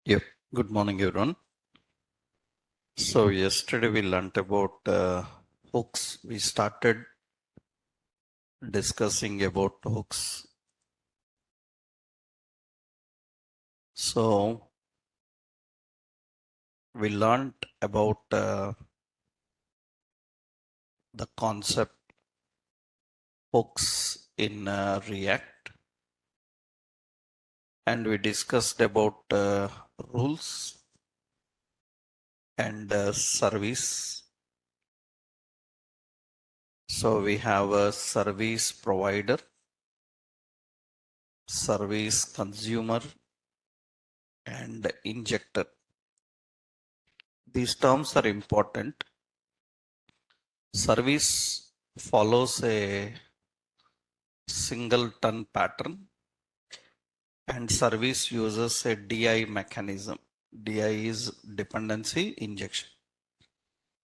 Yep. Good morning, everyone. So yesterday we learnt about hooks. We started discussing about hooks. So we learnt about the concept hooks in React, and we discussed about rules and service. So we have a service provider, service consumer, and injector. These terms are important. Service follows a singleton pattern and service uses a DI mechanism. DI is dependency injection.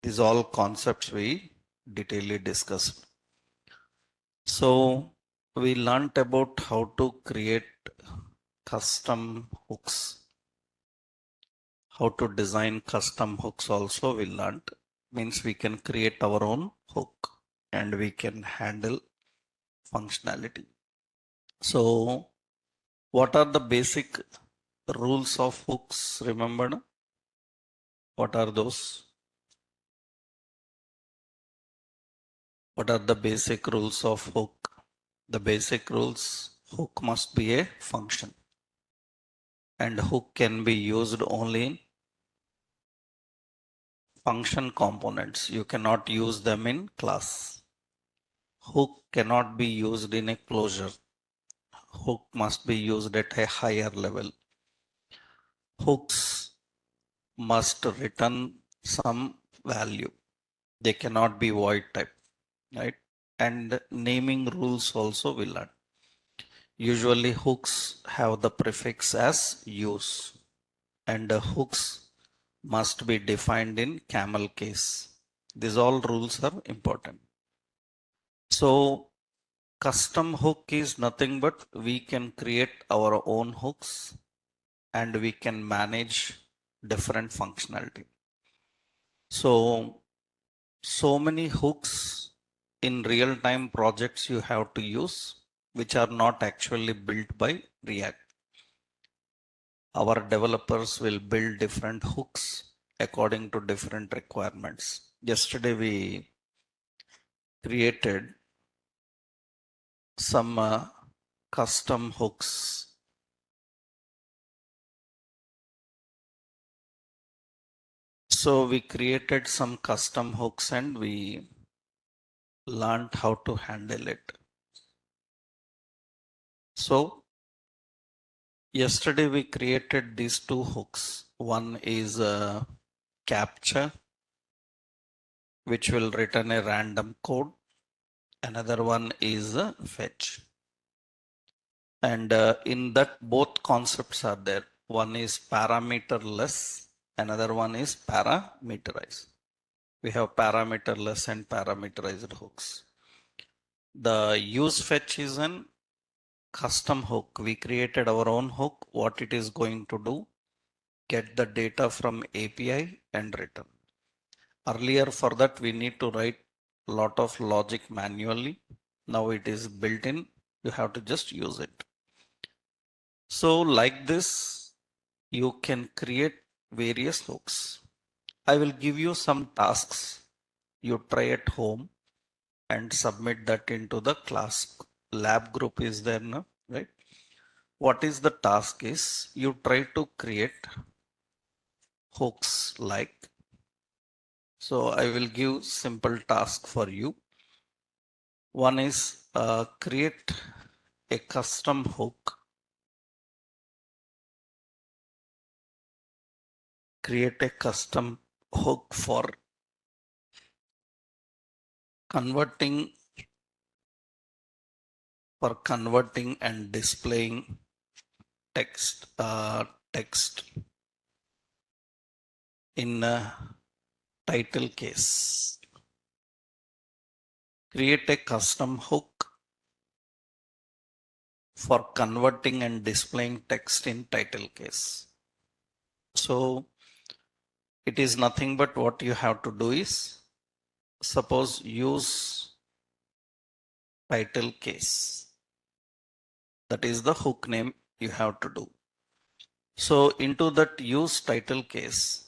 These all concepts we detailedly discussed. So we learnt about how to create custom hooks. How to design custom hooks also we learnt. Means we can create our own hook and we can handle functionality. So what are the basic rules of hooks? Remember, no? What are those? What are the basic rules of hook? The basic rules, hook must be a function and hook can be used only in function components. You cannot use them in class. Hook cannot be used in a closure. Hook must be used at a higher level. Hooks must return some value. They cannot be void type, right? And naming rules also will learn. Usually hooks have the prefix as use and the hooks must be defined in camel case. These all rules are important. So custom hook is nothing but we can create our own hooks and we can manage different functionality. So many hooks in real-time projects you have to use, which are not actually built by React. Our developers will build different hooks according to different requirements. Yesterday we created some custom hooks. So we created some custom hooks and we learned how to handle it. So yesterday we created these two hooks. One is captcha, which will return a random code. Another one is fetch. And in that both concepts are there. One is parameterless, another one is parameterized. We have parameterless and parameterized hooks. The use fetch is an custom hook. We created our own hook. What it is going to do, get the data from API and return. Earlier for that we need to write a lot of logic manually. Now it is built in. You have to just use it. So like this, you can create various hooks. I will give you some tasks. You try at home and submit that into the class. Lab group is there now, right? What is the task is you try to create hooks like. So I will give simple task for you. One is create a custom hook. Create a custom hook for converting and displaying text in a title case. Create a custom hook for converting and displaying text in title case. So it is nothing but what you have to do is, suppose use title case. That is the hook name you have to do. So into that use title case,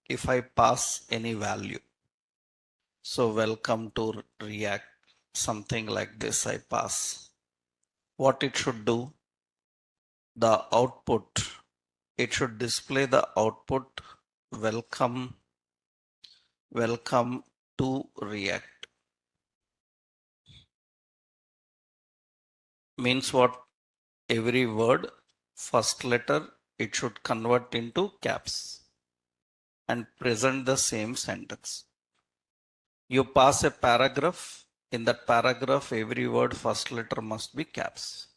if I pass any value, so welcome to React, something like this I pass. What it should do, the output, it should display the output welcome to React. Means what? Every word, first letter, it should convert into caps and present the same sentence. You pass a paragraph. In that paragraph, every word, first letter must be caps.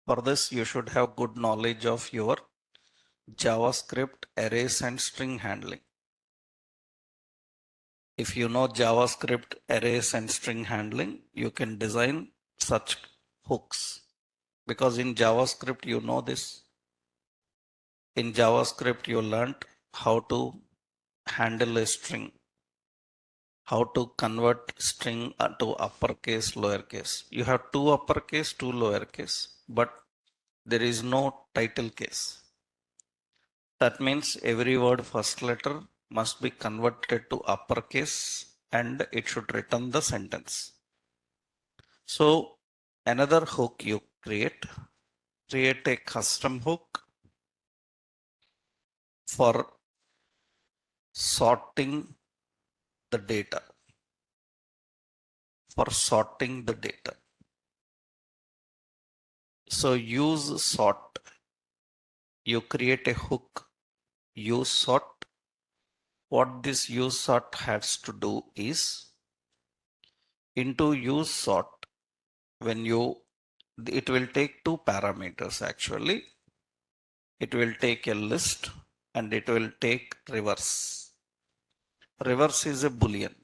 For this, you should have good knowledge of your JavaScript, arrays, and string handling. If you know JavaScript, arrays, and string handling, you can design such hooks. Because in JavaScript, you know this. In JavaScript, you learned how to handle a string, how to convert string to uppercase, lowercase. You have two uppercase, two lowercase, but there is no title case. That means every word first letter must be converted to uppercase and it should return the sentence. So another hook you create a custom hook for sorting the data. So use sort. You create a hook, use sort. What this use sort has to do is, into use sort, it will take two parameters actually. It will take a list and it will take reverse. Reverse is a boolean.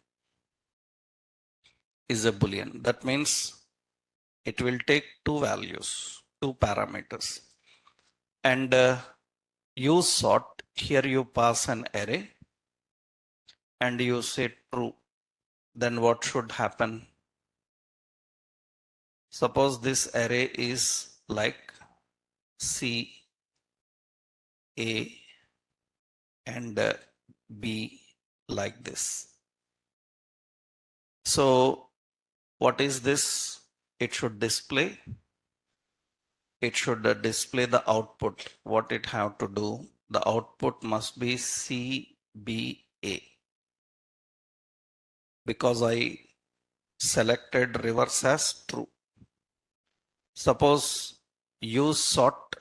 That means it will take two values, two parameters. And use sort, here you pass an array and you say true. Then what should happen? Suppose this array is like C, A, and B like this. So what is this? It should display the output. What it have to do? The output must be CBA, because I selected reverse as true. Suppose use sort,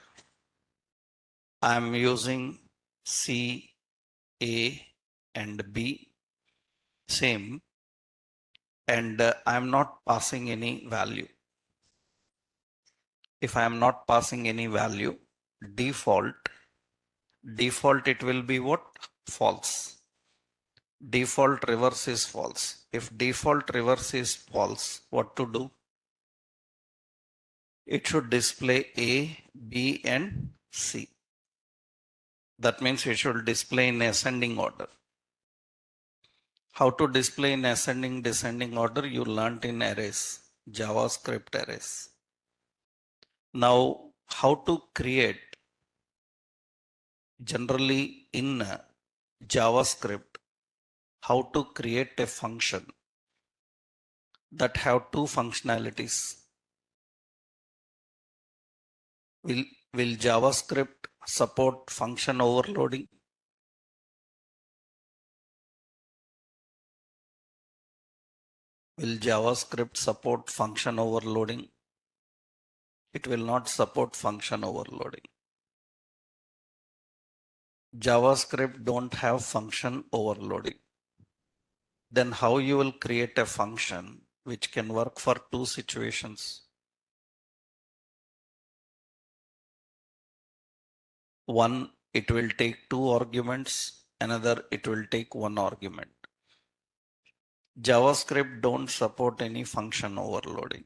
I am using C, A, and B same, and I am not passing any value. If I am not passing any value, default it will be what? False. Default reverse is false. If default reverse is false, what to do? It should display A, B, and C. That means it should display in ascending order. How to display in ascending, descending order, you learnt in arrays, JavaScript arrays. Now, how to create, generally in JavaScript, how to create a function that have two functionalities. Will JavaScript support function overloading? Will JavaScript support function overloading? It will not support function overloading. JavaScript don't have function overloading. Then how you will create a function which can work for two situations? One, it will take two arguments. Another, it will take one argument. JavaScript don't support any function overloading.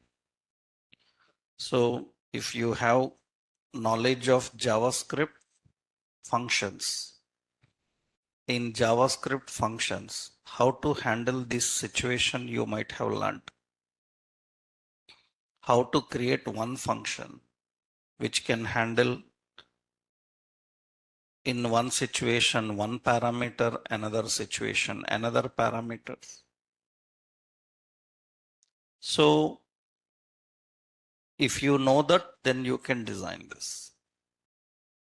So if you have knowledge of JavaScript functions. In JavaScript functions, how to handle this situation you might have learned. How to create one function which can handle in one situation one parameter, another situation another parameter. So if you know that, then you can design this.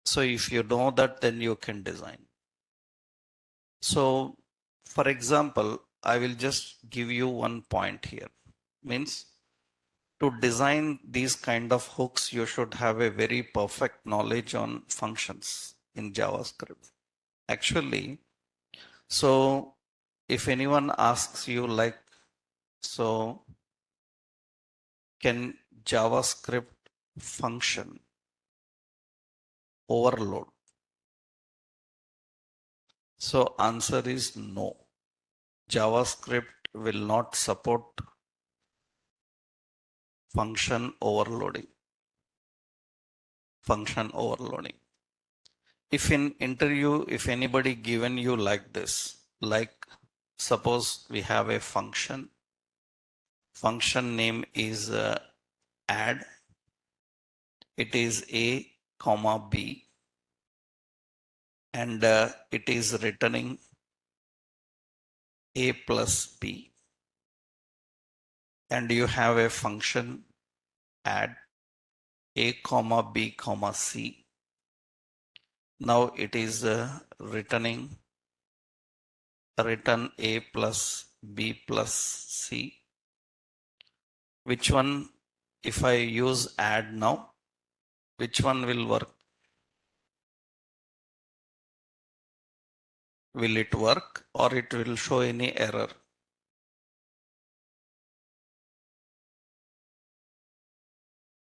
So if you know that, then you can design. So for example, I will just give you one point here. Means to design these kind of hooks, you should have a very perfect knowledge on functions in JavaScript. Actually, so if anyone asks you like, so can JavaScript function overload? So answer is no. JavaScript will not support function overloading. Function overloading. If in interview, if anybody given you like this, like suppose we have a function name is add, it is a comma b, and it is returning a plus b, and you have a function add a comma b comma c. Now it is return a plus b plus c. Which one, if I use add now, which one will work? Will it work or it will show any error?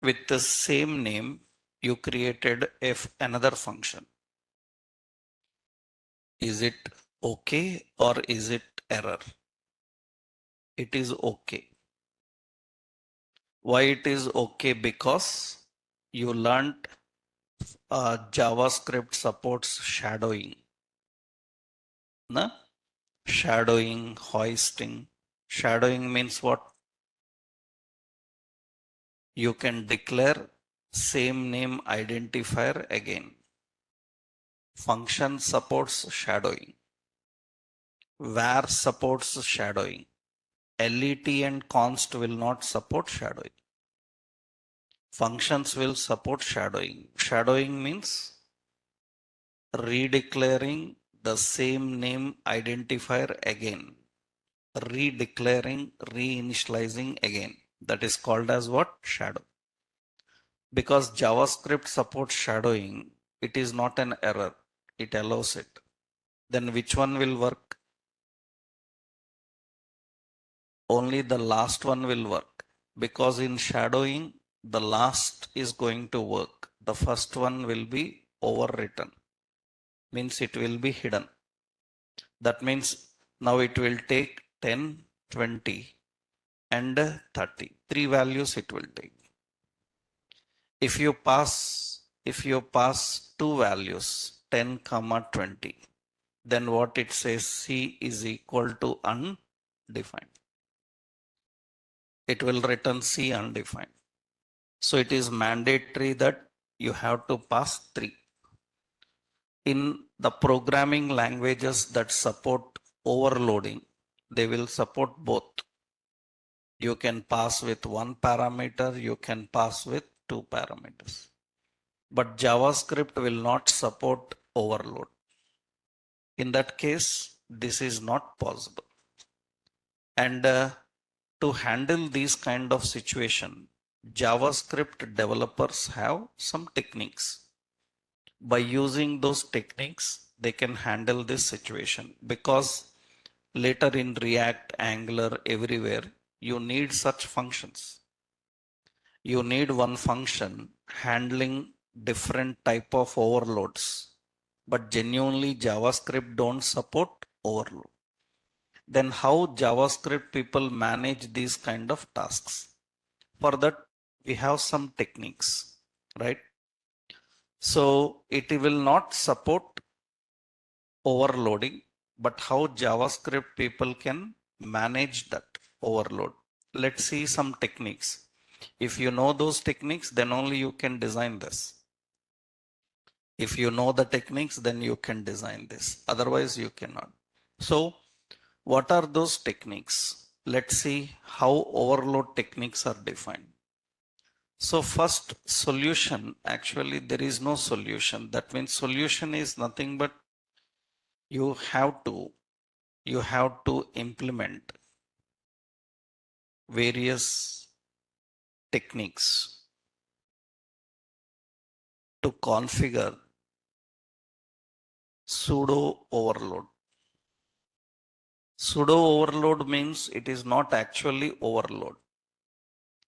With the same name, you created another function. Is it okay or is it error? It is okay. Why it is okay? Because you learned JavaScript supports shadowing. Na? Shadowing, hoisting. Shadowing means what? You can declare same name identifier again. Function supports shadowing. Var supports shadowing. LET and const will not support shadowing. Functions will support shadowing. Shadowing means redeclaring the same name identifier again. Redeclaring, reinitializing again. That is called as what? Shadow. Because JavaScript supports shadowing, it is not an error. It allows it. Then which one will work? Only the last one will work. Because in shadowing, the last is going to work. The first one will be overwritten. Means it will be hidden. That means now it will take 10, 20 and 30. Three values it will take. If you pass two values, 10, 20, then what it says, C is equal to undefined. It will return C undefined. So it is mandatory that you have to pass 3. In the programming languages that support overloading, they will support both. You can pass with one parameter, you can pass with 2 parameters. But JavaScript will not support overload. In that case, this is not possible. And to handle these kind of situation, JavaScript developers have some techniques. By using those techniques, they can handle this situation, because later in React, Angular, everywhere, you need such functions. You need one function handling different type of overloads, but genuinely JavaScript don't support overload. Then how JavaScript people manage these kind of tasks? For that, we have some techniques, right? So it will not support overloading, but how JavaScript people can manage that overload. Let's see some techniques. If you know those techniques, then only you can design this. If you know the techniques, then you can design this. Otherwise, you cannot. So, what are those techniques? Let's see how overload techniques are defined. So first solution, actually there is no solution. That means solution is nothing but you have to implement various techniques to configure pseudo overload. Pseudo overload means it is not actually overload.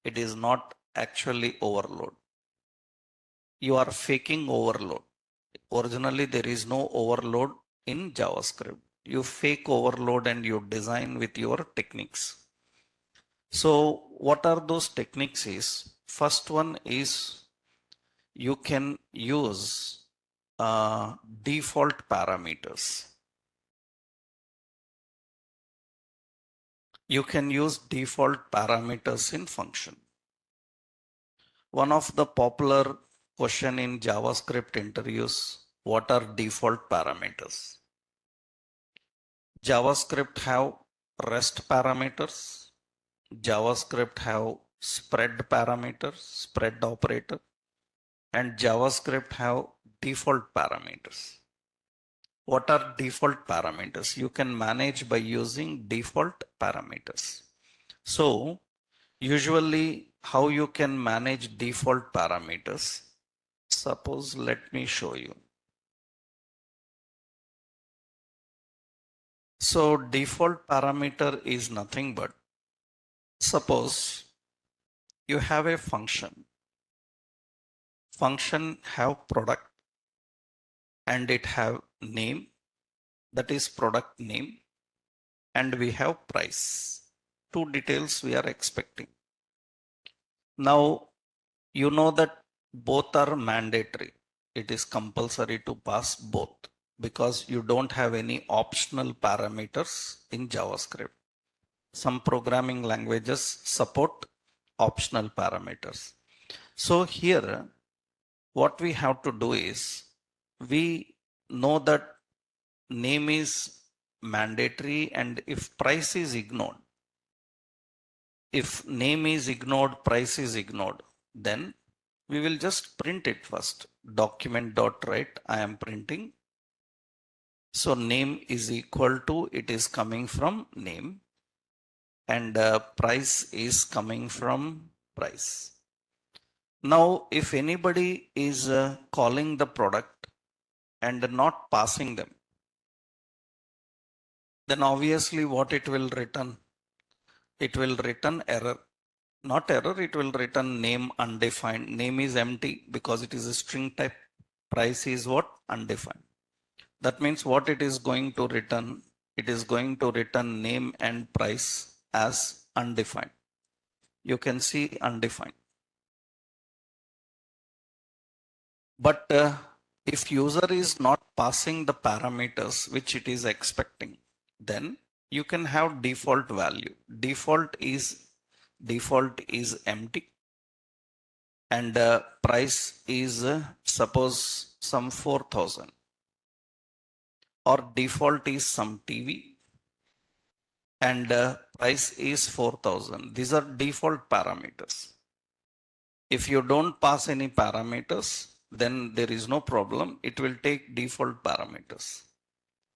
It is not actually overload. You are faking overload. Originally, there is no overload in JavaScript. You fake overload and you design with your techniques. So what are those techniques is, first one is you can use default parameters. You can use default parameters in function. One of the popular question in JavaScript interviews, what are default parameters? JavaScript have REST parameters. JavaScript have spread parameters, spread operator, and JavaScript have default parameters. What are default parameters? You can manage by using default parameters. So usually how you can manage default parameters? Suppose let me show you. So default parameter is nothing but, suppose you have a function. Function have product and it have name, that is product name, and we have price. Two details we are expecting. Now you know that both are mandatory. It is compulsory to pass both because you don't have any optional parameters in JavaScript. Some programming languages support optional parameters. So here what we have to do is, we know that name is mandatory, and if price is ignored, if name is ignored, price is ignored, then we will just print it first. Document.write, I am printing. So name is equal to, it is coming from name, and price is coming from price. Now, if anybody is calling the product and not passing them, then obviously what it will return? It will return error. Not error, it will return name undefined. Name is empty because it is a string type. Price is what? Undefined. That means what it is going to return? It is going to return name and price as undefined. You can see undefined. But if user is not passing the parameters which it is expecting, then you can have default value. Default is empty, and price is suppose some 4,000, or default is some TV, and price is 4,000. These are default parameters. If you don't pass any parameters, then there is no problem. It will take default parameters.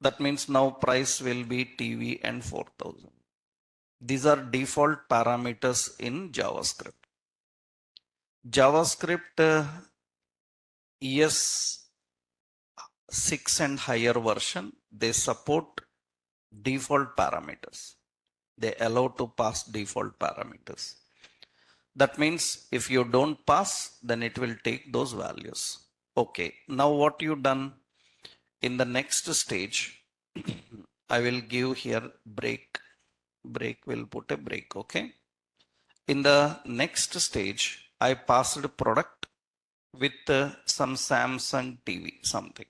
That means now price will be TV and 4,000. These are default parameters in JavaScript. JavaScript ES6 and higher version, they support default parameters. They allow to pass default parameters. That means if you don't pass, then it will take those values. Okay, now what you done in the next stage, I will give here break. Break will put a break. Okay. In the next stage, I passed product with some Samsung TV, something.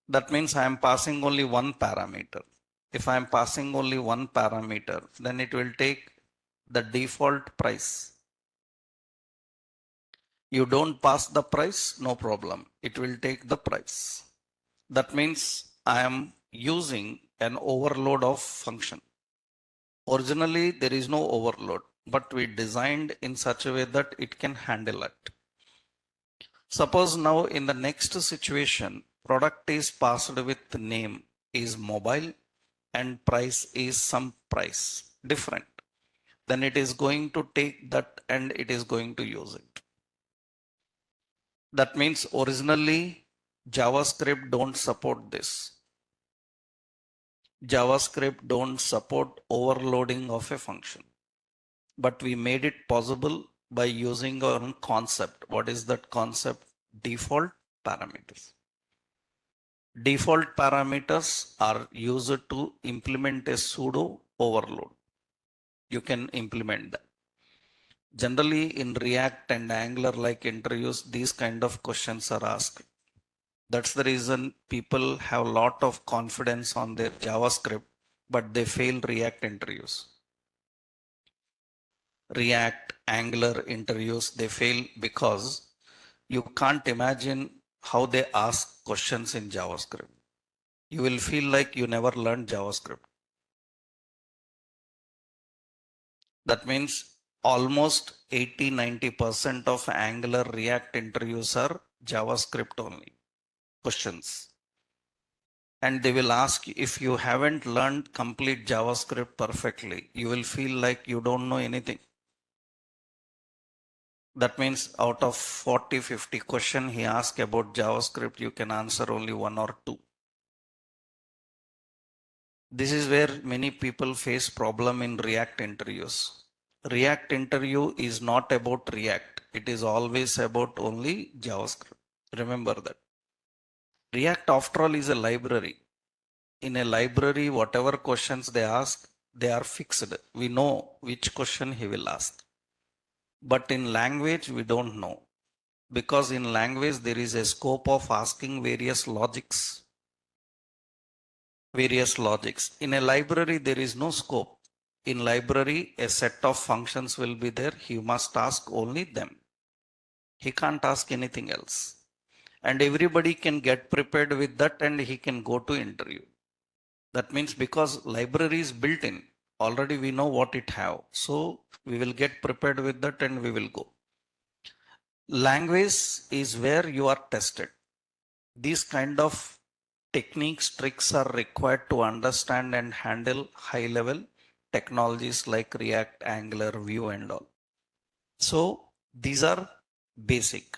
That means I am passing only one parameter. If I am passing only one parameter, then it will take the default price. You don't pass the price, no problem. It will take the price. That means I am using an overload of function. Originally, there is no overload, but we designed in such a way that it can handle it. Suppose now in the next situation, product is passed with name is mobile and price is some price different. Then it is going to take that and it is going to use it. That means originally JavaScript don't support this. JavaScript don't support overloading of a function, but we made it possible by using our concept. What is that concept? Default parameters. Default parameters are used to implement a pseudo overload. You can implement that. Generally in React and Angular like interviews, these kind of questions are asked. That's the reason people have a lot of confidence on their JavaScript, but they fail React interviews. React, Angular interviews, they fail because you can't imagine how they ask questions in JavaScript. You will feel like you never learned JavaScript. That means almost 80-90% of Angular React interviews are JavaScript only questions. And they will ask you, if you haven't learned complete JavaScript perfectly, you will feel like you don't know anything. That means out of 40-50 questions he asked about JavaScript, you can answer only one or two. This is where many people face problem in React interviews. React interview is not about React. It is always about only JavaScript. Remember that. React after all is a library. In a library, whatever questions they ask, they are fixed. We know which question he will ask. But in language, we don't know. Because in language, there is a scope of asking various logics. In a library, there is no scope. In library, a set of functions will be there. He must ask only them. He can't ask anything else. And everybody can get prepared with that and he can go to interview. That means because library is built in, already we know what it have. So we will get prepared with that and we will go. Language is where you are tested. These kind of techniques, tricks are required to understand and handle high level technologies like React, Angular, Vue and all. So these are basic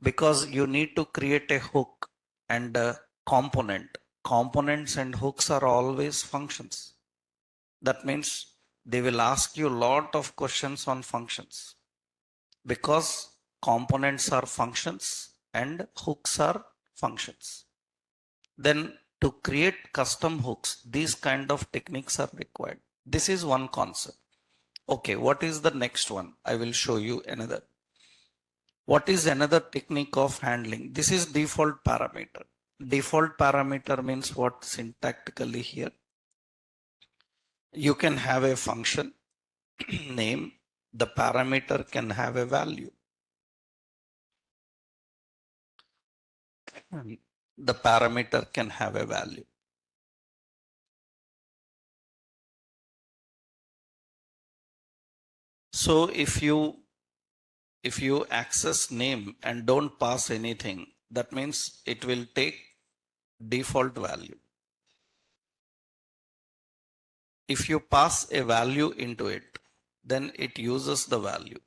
because you need to create a hook and a component. Components and hooks are always functions. That means they will ask you a lot of questions on functions because components are functions and hooks are functions. Then to create custom hooks, these kind of techniques are required. This is one concept. Okay, what is the next one? I will show you another. What is another technique of handling? This is default parameter. Default parameter means what syntactically here? You can have a function name, the parameter can have a value. The parameter can have a value. So if you access name and don't pass anything, that means it will take default value. If you pass a value into it, then it uses the value.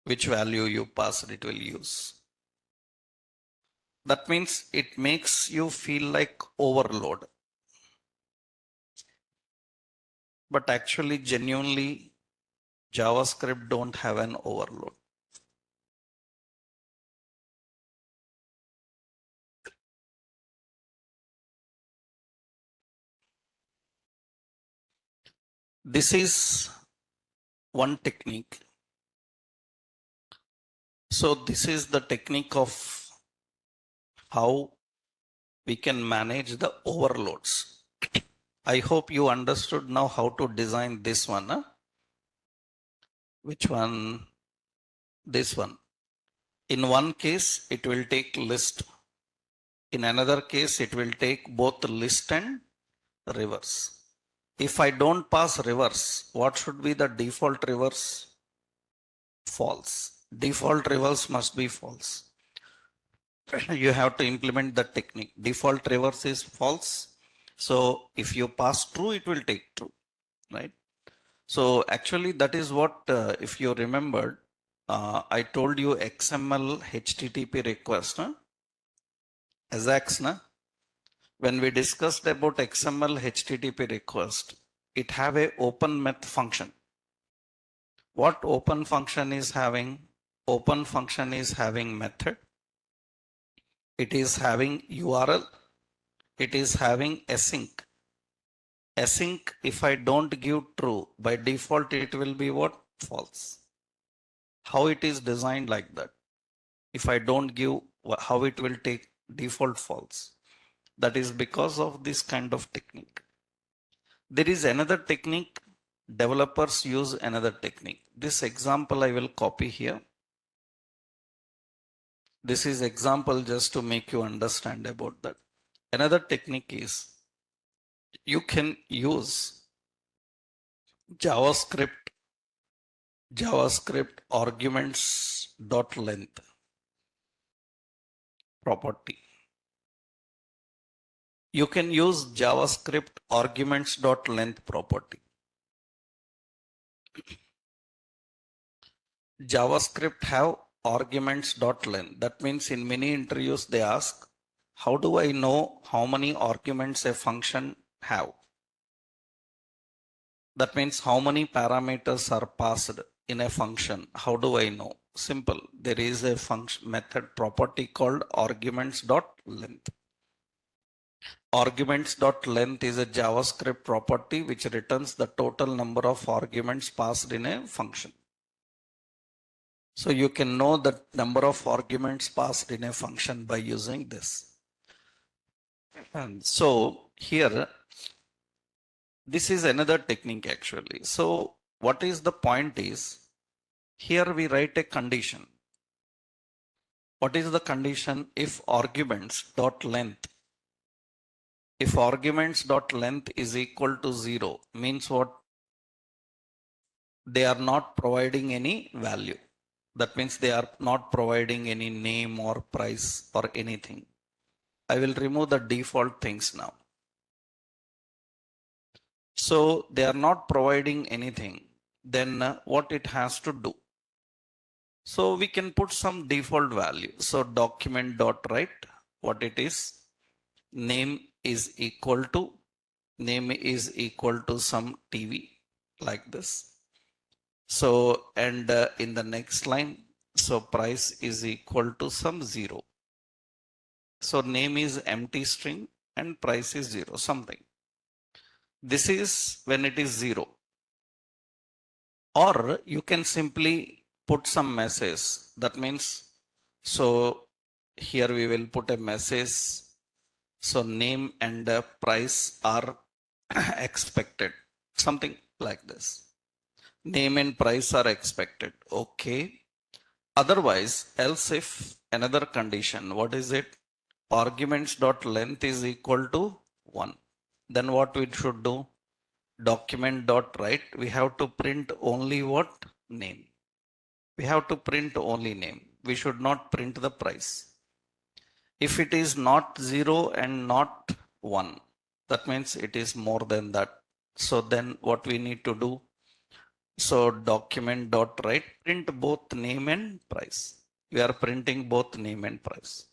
Which value you pass, it will use. That means it makes you feel like overload. But actually, genuinely, JavaScript don't have an overload. This is one technique. So this is the technique of how we can manage the overloads. I hope you understood now how to design this one. Huh? Which one? This one. In one case, it will take list. In another case, it will take both list and reverse. If I don't pass reverse, what should be the default reverse? False. Default reverse must be false. You have to implement the technique. Default reverse is false. So if you pass true, it will take true, right? So actually that is what, if you remembered, I told you XML HTTP request, huh? AJAX, na? When we discussed about XML HTTP request, it have a open method function. What open function is having? Open function is having method. It is having URL. It is having async. Async, if I don't give true, by default it will be what? False. How it is designed like that? If I don't give, how it will take default false? That is because of this kind of technique. There is another technique. Developers use another technique. This example I will copy here. This is example just to make you understand about that. Another technique is you can use JavaScript arguments dot length property. You can use JavaScript arguments dot length property. JavaScript have arguments dot length. That means in many interviews they ask, how do I know how many arguments a function have? That means how many parameters are passed in a function. How do I know? Simple. There is a function method property called arguments.length. Arguments.length is a JavaScript property which returns the total number of arguments passed in a function. So you can know the number of arguments passed in a function by using this. And so here, this is another technique actually. So what is the point is, here we write a condition. What is the condition? If arguments dot length is equal to 0, means what? They are not providing any value. That means they are not providing any name or price or anything. I will remove the default things now. So they are not providing anything. Then what it has to do? So we can put some default value. So document dot write, what it is? Name is equal to some TV, like this. So, and in the next line, so price is equal to some 0. So name is empty string and price is 0, something. This is when it is 0. Or you can simply put some message. That means, so here we will put a message. So name and price are expected, something like this. Name and price are expected. Okay. Otherwise, else if another condition, what is it? Arguments dot length is equal to 1. Then what we should do? Document dot write. We have to print only what? Name. We have to print only name. We should not print the price. If it is not 0 and not 1, that means it is more than that. So then what we need to do? So document dot write, print both name and price. We are printing both name and price.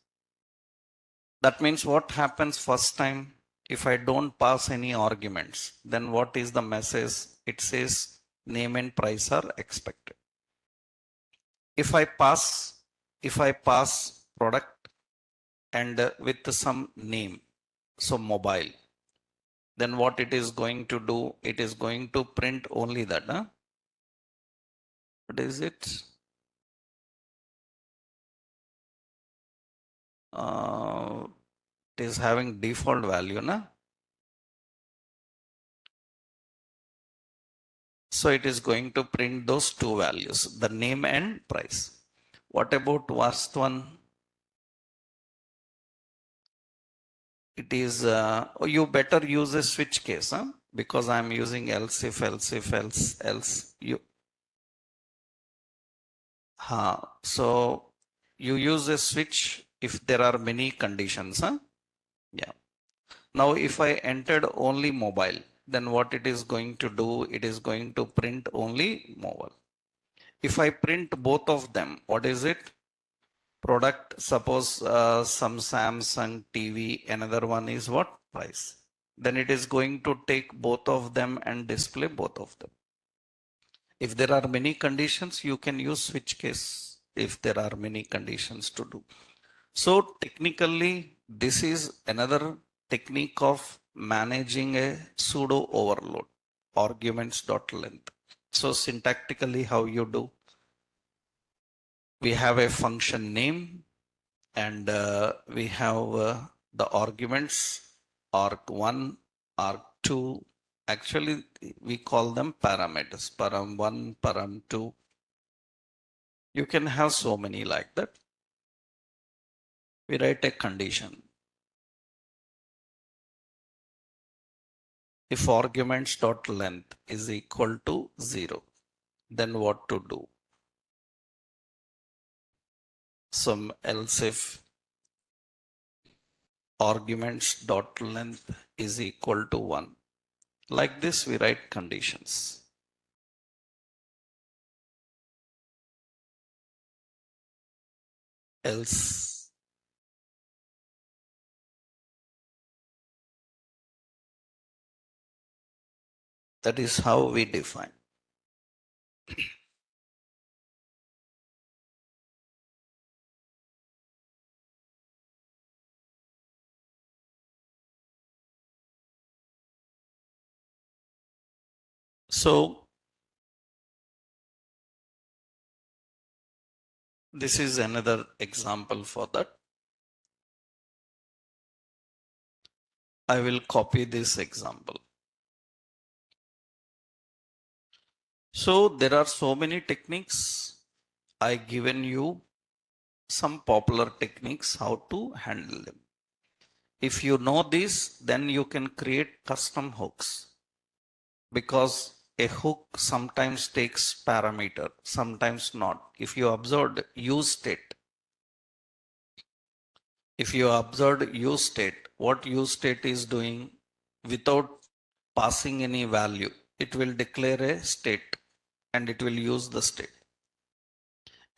That means what happens first time? If I don't pass any arguments, then what is the message? It says name and price are expected. If I pass product and with some name, so mobile, then what it is going to do? It is going to print only that. What is it? it is having default value, na? So it is going to print those two values, the name and price. What about worst one? It is, you better use a switch case, huh? Because I'm using else if, else. So you use a switch if there are many conditions, huh? Yeah. Now, if I entered only mobile, then what it is going to do, it is going to print only mobile. If I print both of them, what is it? Product, suppose some Samsung TV, another one is what? Price. Then it is going to take both of them and display both of them. If there are many conditions, you can use switch case if there are many conditions to do. So technically, this is another technique of managing a pseudo overload, arguments.length. So syntactically, how you do? We have a function name and we have the arguments arg1, arg2. Actually, we call them parameters, param1, param2. You can have so many like that. We write a condition. If arguments dot length is equal to 0, then what to do? Some else if arguments dot length is equal to 1. Like this, we write conditions. Else that is how we define. So this is another example for that. I will copy this example. So there are so many techniques. I given you some popular techniques how to handle them. If you know this, then you can create custom hooks, because a hook sometimes takes parameter, sometimes not. If you observed use state, what use state is doing, without passing any value, it will declare a state and it will use the state.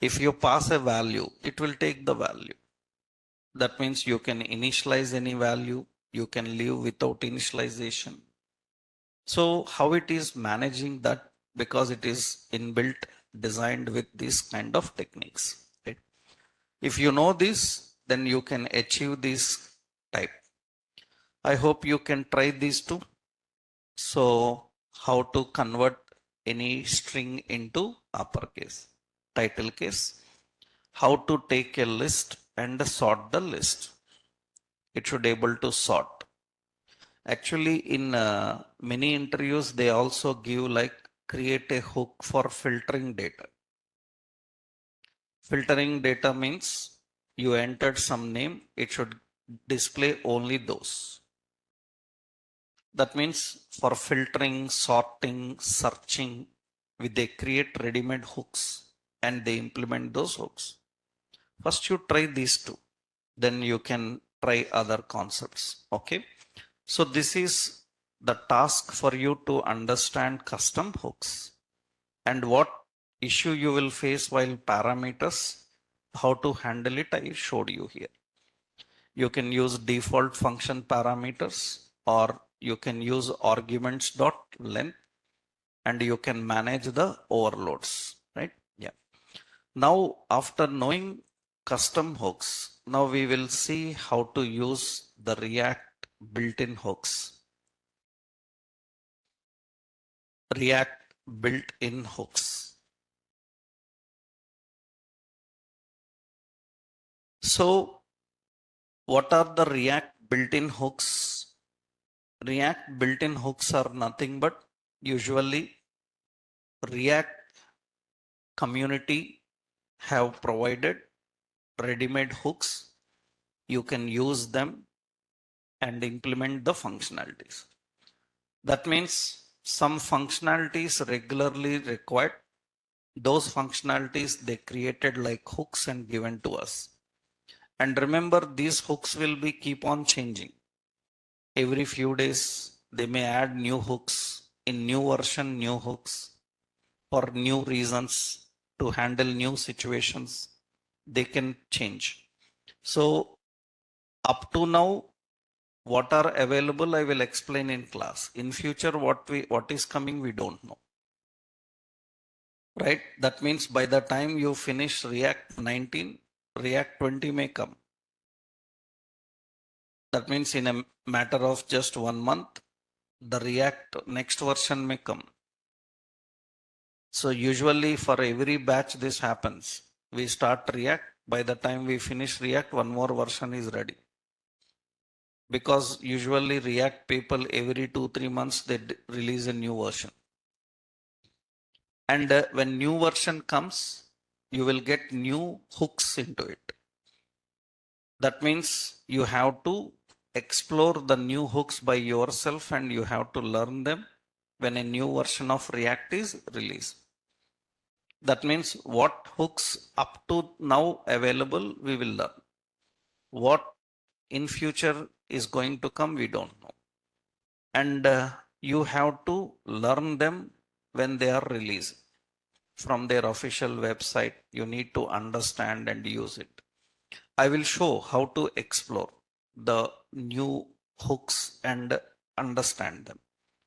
If you pass a value, it will take the value. That means you can initialize any value, you can leave without initialization. So how it is managing that? Because it is inbuilt, designed with this kind of techniques. Right? If you know this, then you can achieve this type. I hope you can try these two. So how to convert any string into uppercase, title case, how to take a list and sort the list. It should able to sort. Actually, in many interviews, they also give like create a hook for filtering data. Filtering data means you entered some name, it should display only those. That means for filtering, sorting, searching, they create ready-made hooks and they implement those hooks. First, you try these two, then you can try other concepts. Okay. So this is the task for you to understand custom hooks and what issue you will face while parameters, how to handle it, I showed you here. You can use default function parameters or you can use arguments dot length and you can manage the overloads, right? Yeah. Now, after knowing custom hooks, now we will see how to use the React built-in hooks. React built-in hooks. So What are the React built-in hooks? React built-in hooks are nothing but usually React community have provided ready-made hooks. You can use them and implement the functionalities. That means some functionalities regularly required. Those functionalities they created like hooks and given to us. And remember, these hooks will be keep on changing. Every few days, they may add new hooks in new version, new hooks for new reasons to handle new situations. They can change. So up to now, what are available, I will explain in class. In future, what is coming, we don't know. Right? That means by the time you finish React 19, React 20 may come. That means in a matter of just 1 month, the React next version may come. So usually for every batch this happens. We start React, by the time we finish React, one more version is ready. Because usually React people every 2-3 months they release a new version. And when new version comes, you will get new hooks into it. That means you have to explore the new hooks by yourself and you have to learn them when a new version of React is released. That means what hooks up to now available, we will learn. What in future is going to come, we don't know. And you have to learn them when they are released from their official website. You need to understand and use it. I will show how to explore the new hooks and understand them.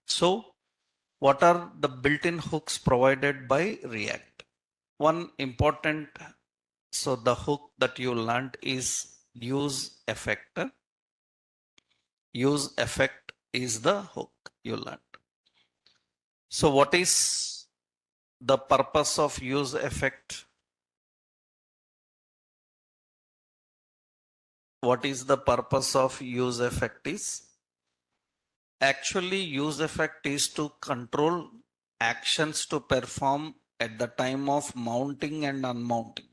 So, what are the built-in hooks provided by React? One important, so the hook that you learned is use effect. Use effect is the hook you learned. So what is the purpose of use effect? What is the purpose of use effect is? Actually, use effect is to control actions to perform at the time of mounting and unmounting.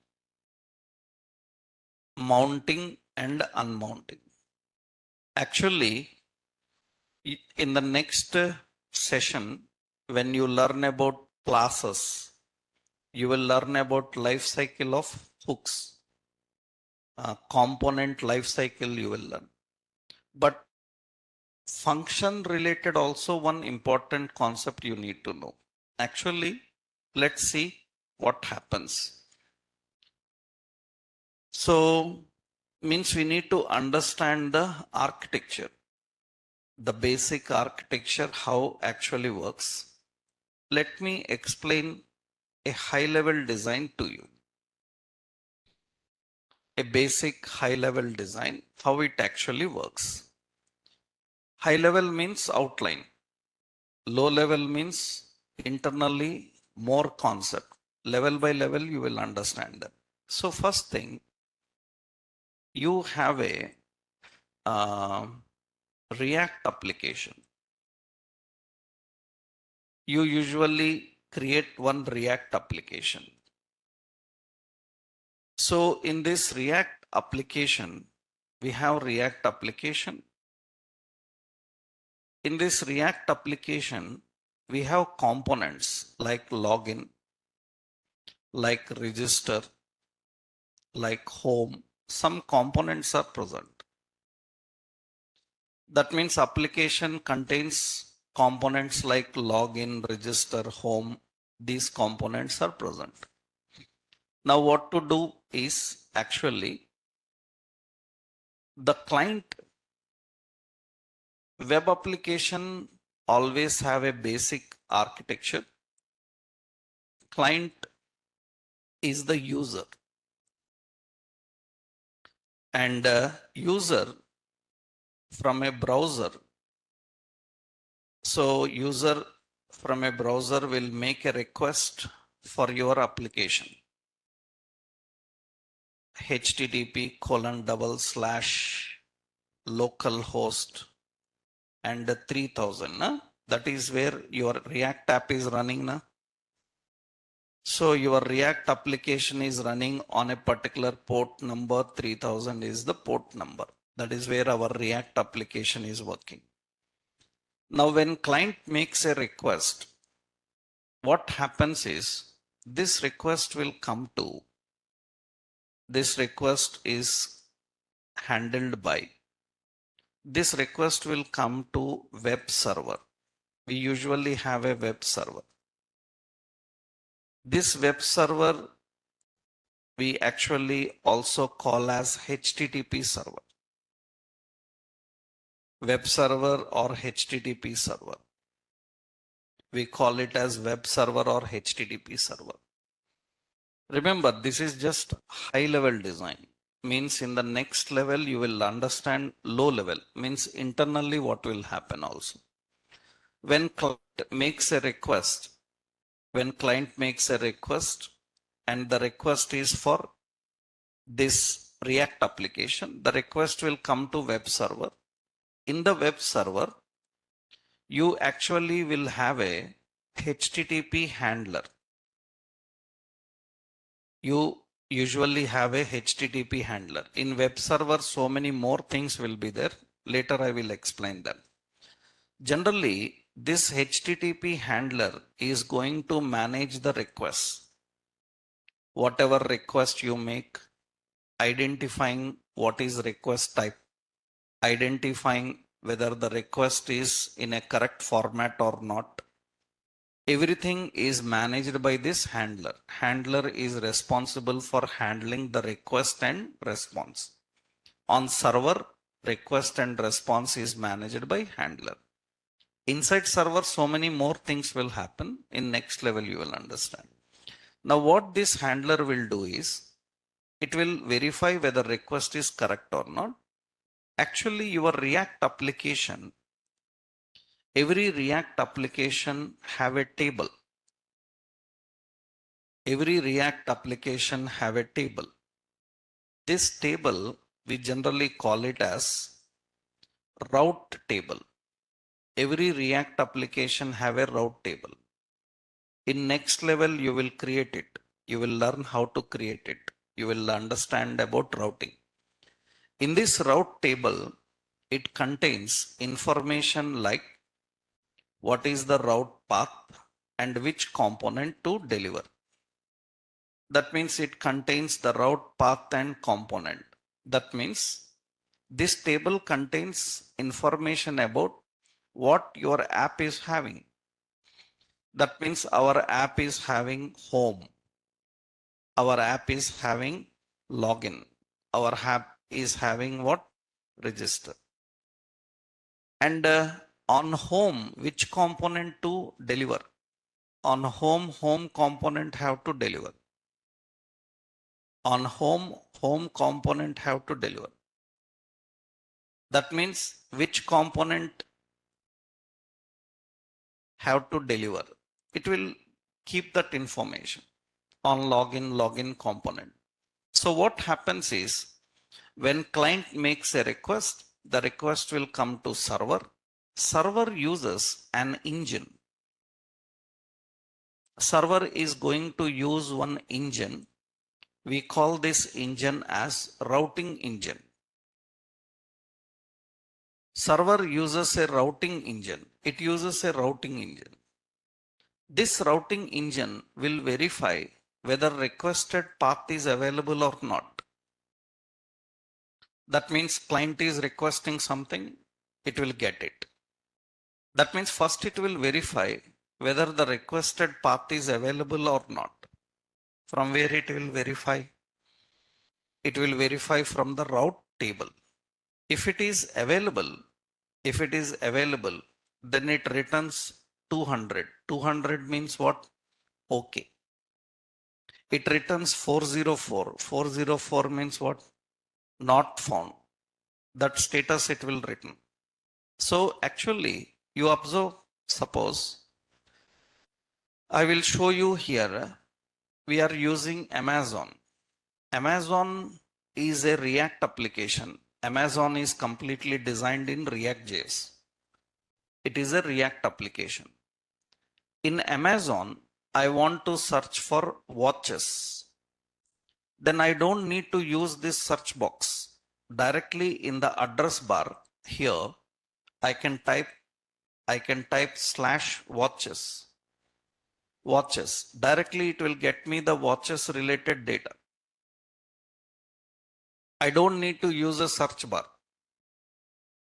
Mounting and unmounting. Actually, in the next session, when you learn about classes, you will learn about life cycle of hooks. Component life cycle you will learn. But function related also one important concept you need to know. Actually, let's see what happens. So, means we need to understand the architecture, the basic architecture, how actually works. Let me explain a high level design to you. A basic high level design, how it actually works. High level means outline. Low level means internally more concept. Level by level you will understand them. So first thing, you have a React application. You usually create one React application. So in this React application, we have React application. In this React application, we have components like login, like register, like home. Some components are present. That means application contains components like login, register, home. These components are present. Now what to do is actually the client web application always have a basic architecture. Client is the user and user from a browser. So user from a browser will make a request for your application. http:// local host and 3000. Na? That is where your React app is running. Na? So your React application is running on a particular port number. 3000 is the port number. That is where our React application is working. Now when client makes a request, what happens is this request will come to, this request is handled by, this request will come to web server. We usually have a web server. This web server we actually also call as HTTP server. Web server or HTTP server. We call it as web server or HTTP server. Remember, this is just high level design. Means in the next level you will understand low level. Means internally what will happen also. When client makes a request, and the request is for this React application, the request will come to web server. In the web server, you actually will have a HTTP handler. You usually have a HTTP handler. In web server, so many more things will be there. Later I will explain them. Generally, this HTTP handler is going to manage the requests. Whatever request you make, identifying what is request type, identifying whether the request is in a correct format or not. Everything is managed by this handler. Handler is responsible for handling the request and response. On server, request and response is managed by handler. Inside server, so many more things will happen. In next level, you will understand. Now, what this handler will do is, it will verify whether request is correct or not. Actually, your React application, every React application have a table. Every React application have a table. This table, we generally call it as route table. Every React application have a route table. In next level, you will create it. You will learn how to create it. You will understand about routing. In this route table, it contains information like what is the route path and which component to deliver. That means it contains the route path and component. That means this table contains information about what your app is having. That means our app is having home. Our app is having login. Our app is having what? Register. And on home, which component to deliver? On home component have to deliver. On home component have to deliver. That means which component have to deliver. It will keep that information on login component. So what happens is, when client makes a request, the request will come to server. Server uses an engine. Server is going to use one engine. We call this engine as routing engine. Server uses a routing engine. It uses a routing engine. This routing engine will verify whether requested path is available or not. That means client is requesting something, it will get it. That means first it will verify whether the requested path is available or not. From where it will verify? It will verify from the route table. If it is available, then it returns 200. 200 means what? Okay. It returns 404. 404 means what? Not found. That status it will return. So actually you observe, suppose I will show you here, we are using Amazon. Amazon is a React application. Amazon is completely designed in React.js. It is a React application. In Amazon, I want to search for watches. Then I don't need to use this search box. Directly in the address bar here, I can type /watches. Watches. Directly it will get me the watches related data. I don't need to use a search bar.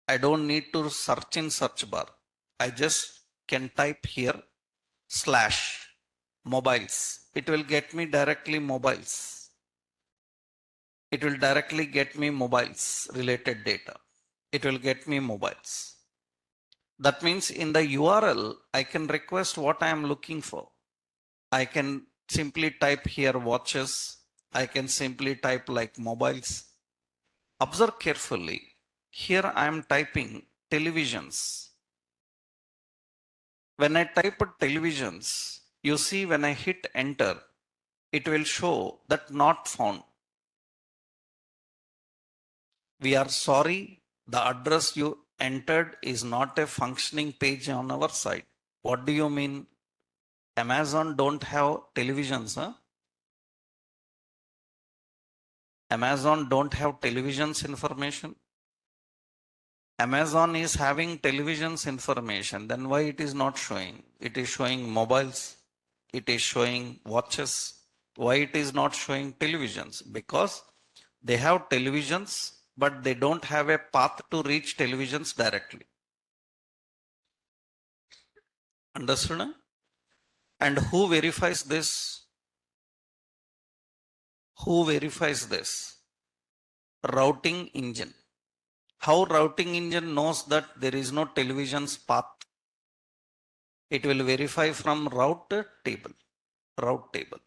I don't need to search in search bar. I just can type here /mobiles. It will get me directly mobiles. It will directly get me mobiles related data. It will get me mobiles. That means in the URL, I can request what I am looking for. I can simply type here watches. I can simply type like mobiles. Observe carefully. Here I am typing televisions. When I type televisions, you see when I hit enter, it will show that not found. We are sorry, the address you entered is not a functioning page on our site. What do you mean? Amazon don't have televisions, huh? Amazon don't have televisions information. Amazon is having televisions information, then why it is not showing? It is showing mobiles, it is showing watches. Why it is not showing televisions? Because they have televisions, but they don't have a path to reach televisions directly. Understood? And who verifies this? Who verifies this? Routing engine. How routing engine knows that there is no television's path? It will verify from route table. Route table.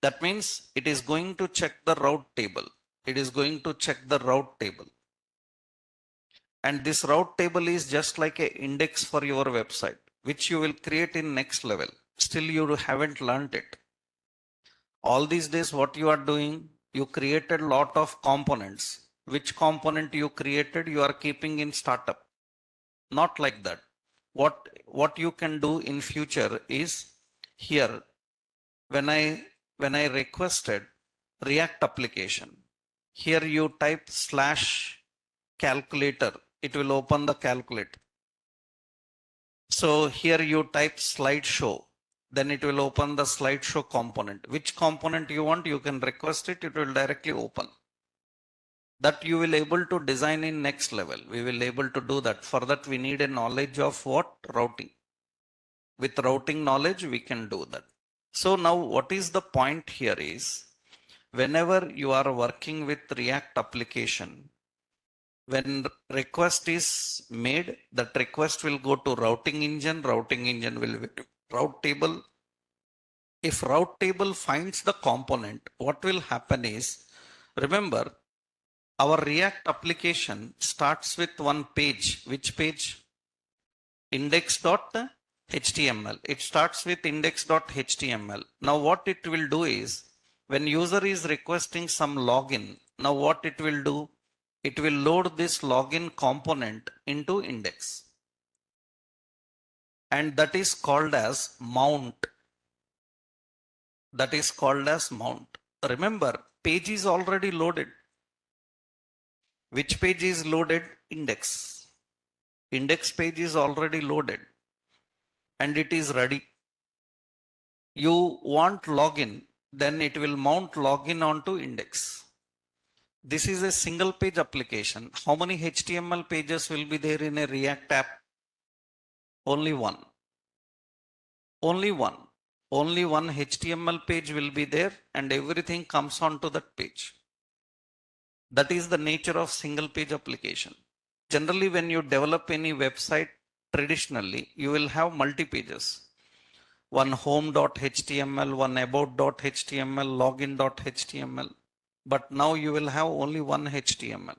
That means it is going to check the route table. It is going to check the route table. And this route table is just like an index for your website, which you will create in next level. Still you haven't learned it. All these days what you are doing, you created lot of components. Which component you created, you are keeping in startup. Not like that. What you can do in future is here, when I requested React application, here you type /calculator, it will open the calculator. So here you type slideshow, then it will open the slideshow component. Which component you want, you can request it, it will directly open. That you will able to design in next level. We will able to do that. For that we need a knowledge of what? Routing. With routing knowledge, we can do that. So now what is the point here is, whenever you are working with React application, when request is made, that request will go to routing engine will route table. If route table finds the component, what will happen is, remember, our React application starts with one page. Which page? Index.html. It starts with index.html. Now what it will do is, when user is requesting some login, now what it will do? It will load this login component into index. And that is called as mount. That is called as mount. Remember, page is already loaded. Which page is loaded? Index. Index page is already loaded and it is ready. You want login, then it will mount login onto index. This is a single page application. How many HTML pages will be there in a React app? Only one. Only one. Only one HTML page will be there and everything comes onto that page. That is the nature of single page application. Generally, when you develop any website, traditionally, you will have multi pages. One home.html, one about.html, login.html. But now you will have only one HTML.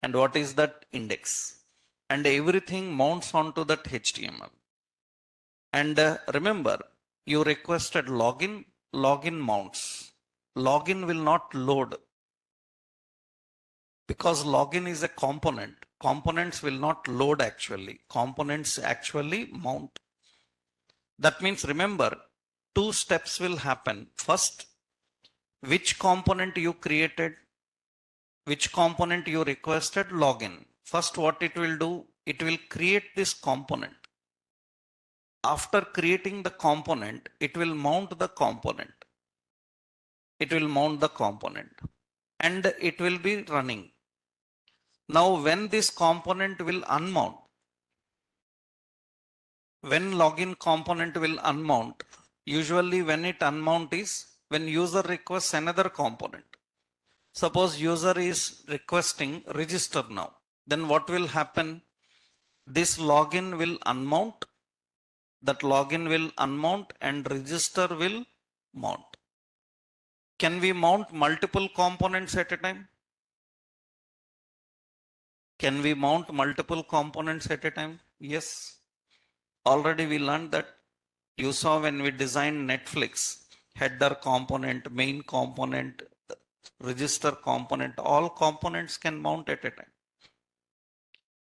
And what is that? Index. And everything mounts onto that HTML. And remember, you requested login, login mounts. Login will not load. Because login is a component. Components will not load actually. Components actually mount. That means remember, two steps will happen. First, which component you created, which component you requested, login. First, what it will do, it will create this component. After creating the component, it will mount the component. It will mount the component and it will be running. Now, when this component will unmount, when login component will unmount, usually when it unmount is when user requests another component. Suppose user is requesting register now. Then what will happen? This login will unmount. That login will unmount and register will mount. Can we mount multiple components at a time? Can we mount multiple components at a time? Yes. Already we learned that. You saw when we designed Netflix, header component, main component, register component, all components can mount at a time.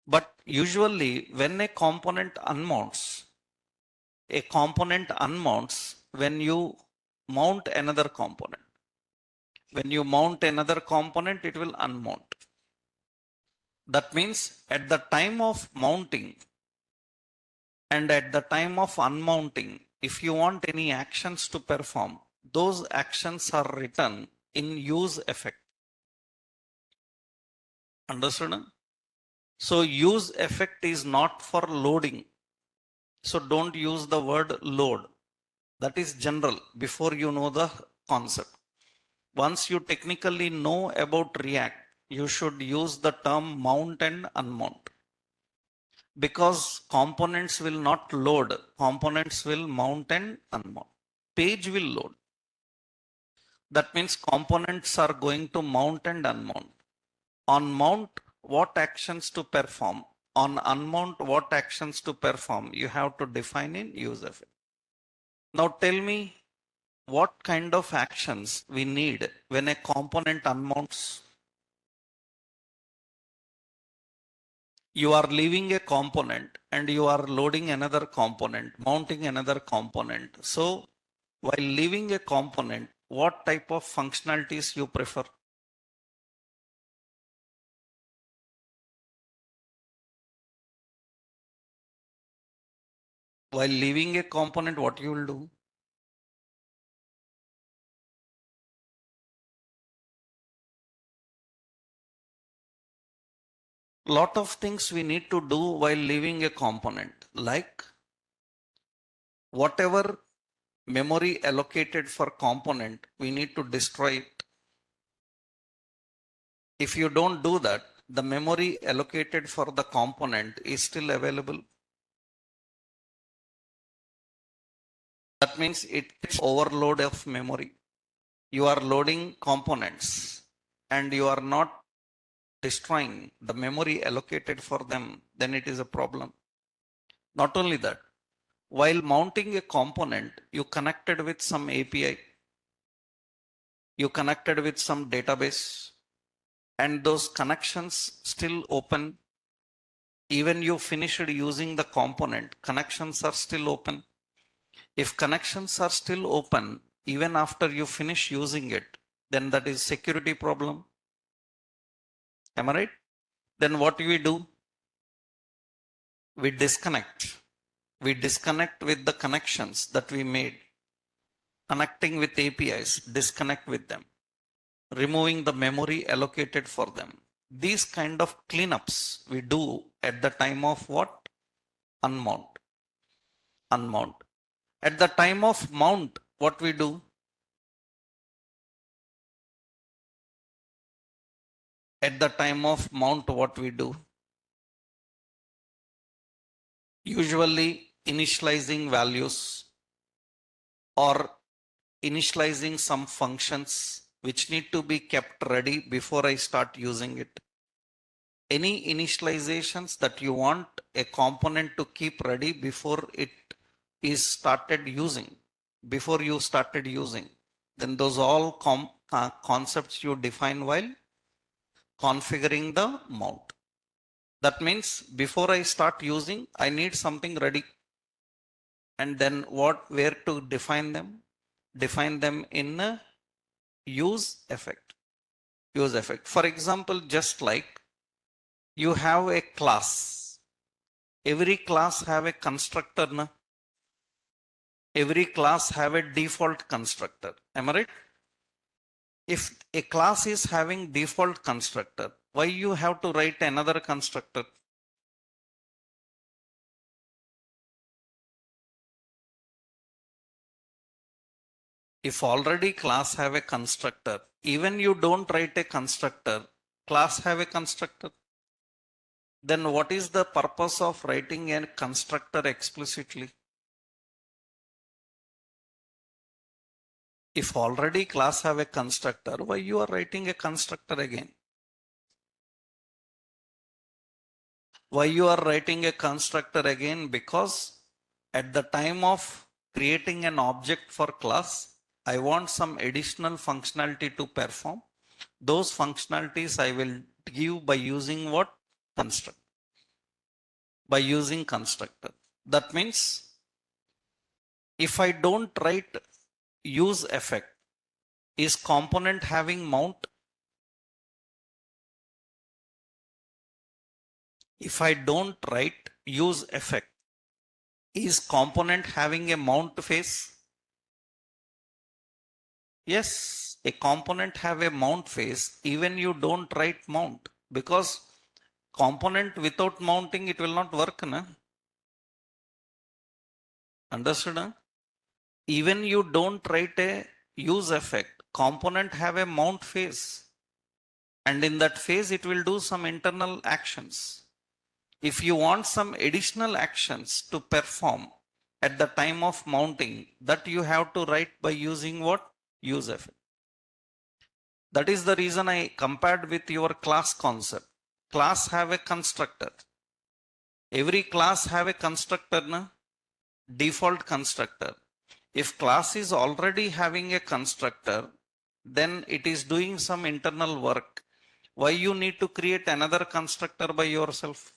But usually when a component unmounts when you mount another component. When you mount another component, it will unmount. That means at the time of mounting and at the time of unmounting, if you want any actions to perform, those actions are written in use effect. Understood? So use effect is not for loading. So don't use the word load. That is general before you know the concept. Once you technically know about React, you should use the term mount and unmount. Because components will not load, components will mount and unmount. Page will load. That means components are going to mount and unmount. On mount, what actions to perform? On unmount, what actions to perform? You have to define in use effect. Now tell me what kind of actions we need when a component unmounts. You are leaving a component and you are loading another component, mounting another component. So while leaving a component, what type of functionalities you prefer? While leaving a component, what you will do? Lot of things we need to do while leaving a component, like whatever memory allocated for component, we need to destroy it. If you don't do that, the memory allocated for the component is still available. That means it's overload of memory. You are loading components and you are not destroying the memory allocated for them, then it is a problem. Not only that, while mounting a component, you connected with some API, you connected with some database, and those connections still open. Even you finished using the component, connections are still open. If connections are still open, even after you finish using it, then that is security problem. Am I right? Then what do? We disconnect. We disconnect with the connections that we made. Connecting with APIs, disconnect with them. Removing the memory allocated for them. These kind of cleanups we do at the time of what? Unmount. Unmount. At the time of mount, what we do? At the time of mount, what we do? Usually initializing values or initializing some functions which need to be kept ready before I start using it. Any initializations that you want a component to keep ready before it is started using, before you started using, then those all concepts you define while configuring the mount. That means before I start using, I need something ready. And then where to define them? Define them in a use effect. Use effect. For example, just like you have a class. Every class have a constructor. Na? Every class have a default constructor. Am I right? If a class is having default constructor, why you have to write another constructor? If already class have a constructor, even you don't write a constructor, class have a constructor. Then what is the purpose of writing a constructor explicitly? If already class have a constructor, why you are writing a constructor again? Why you are writing a constructor again? Because at the time of creating an object for class, I want some additional functionality to perform. Those functionalities I will give by using what? Construct. By using constructor. That means if I don't write use effect, is component having mount? If I don't write use effect, is component having a mount face? Yes, a component have a mount face even you don't write mount, because component without mounting it will not work. Na? Understood? Na? Even you don't write a use effect, component have a mount phase, and in that phase it will do some internal actions. If you want some additional actions to perform at the time of mounting, that you have to write by using what? Use effect. That is the reason I compared with your class concept. Class have a constructor. Every class have a constructor, na? Default constructor. If class is already having a constructor, then it is doing some internal work. Why you need to create another constructor by yourself?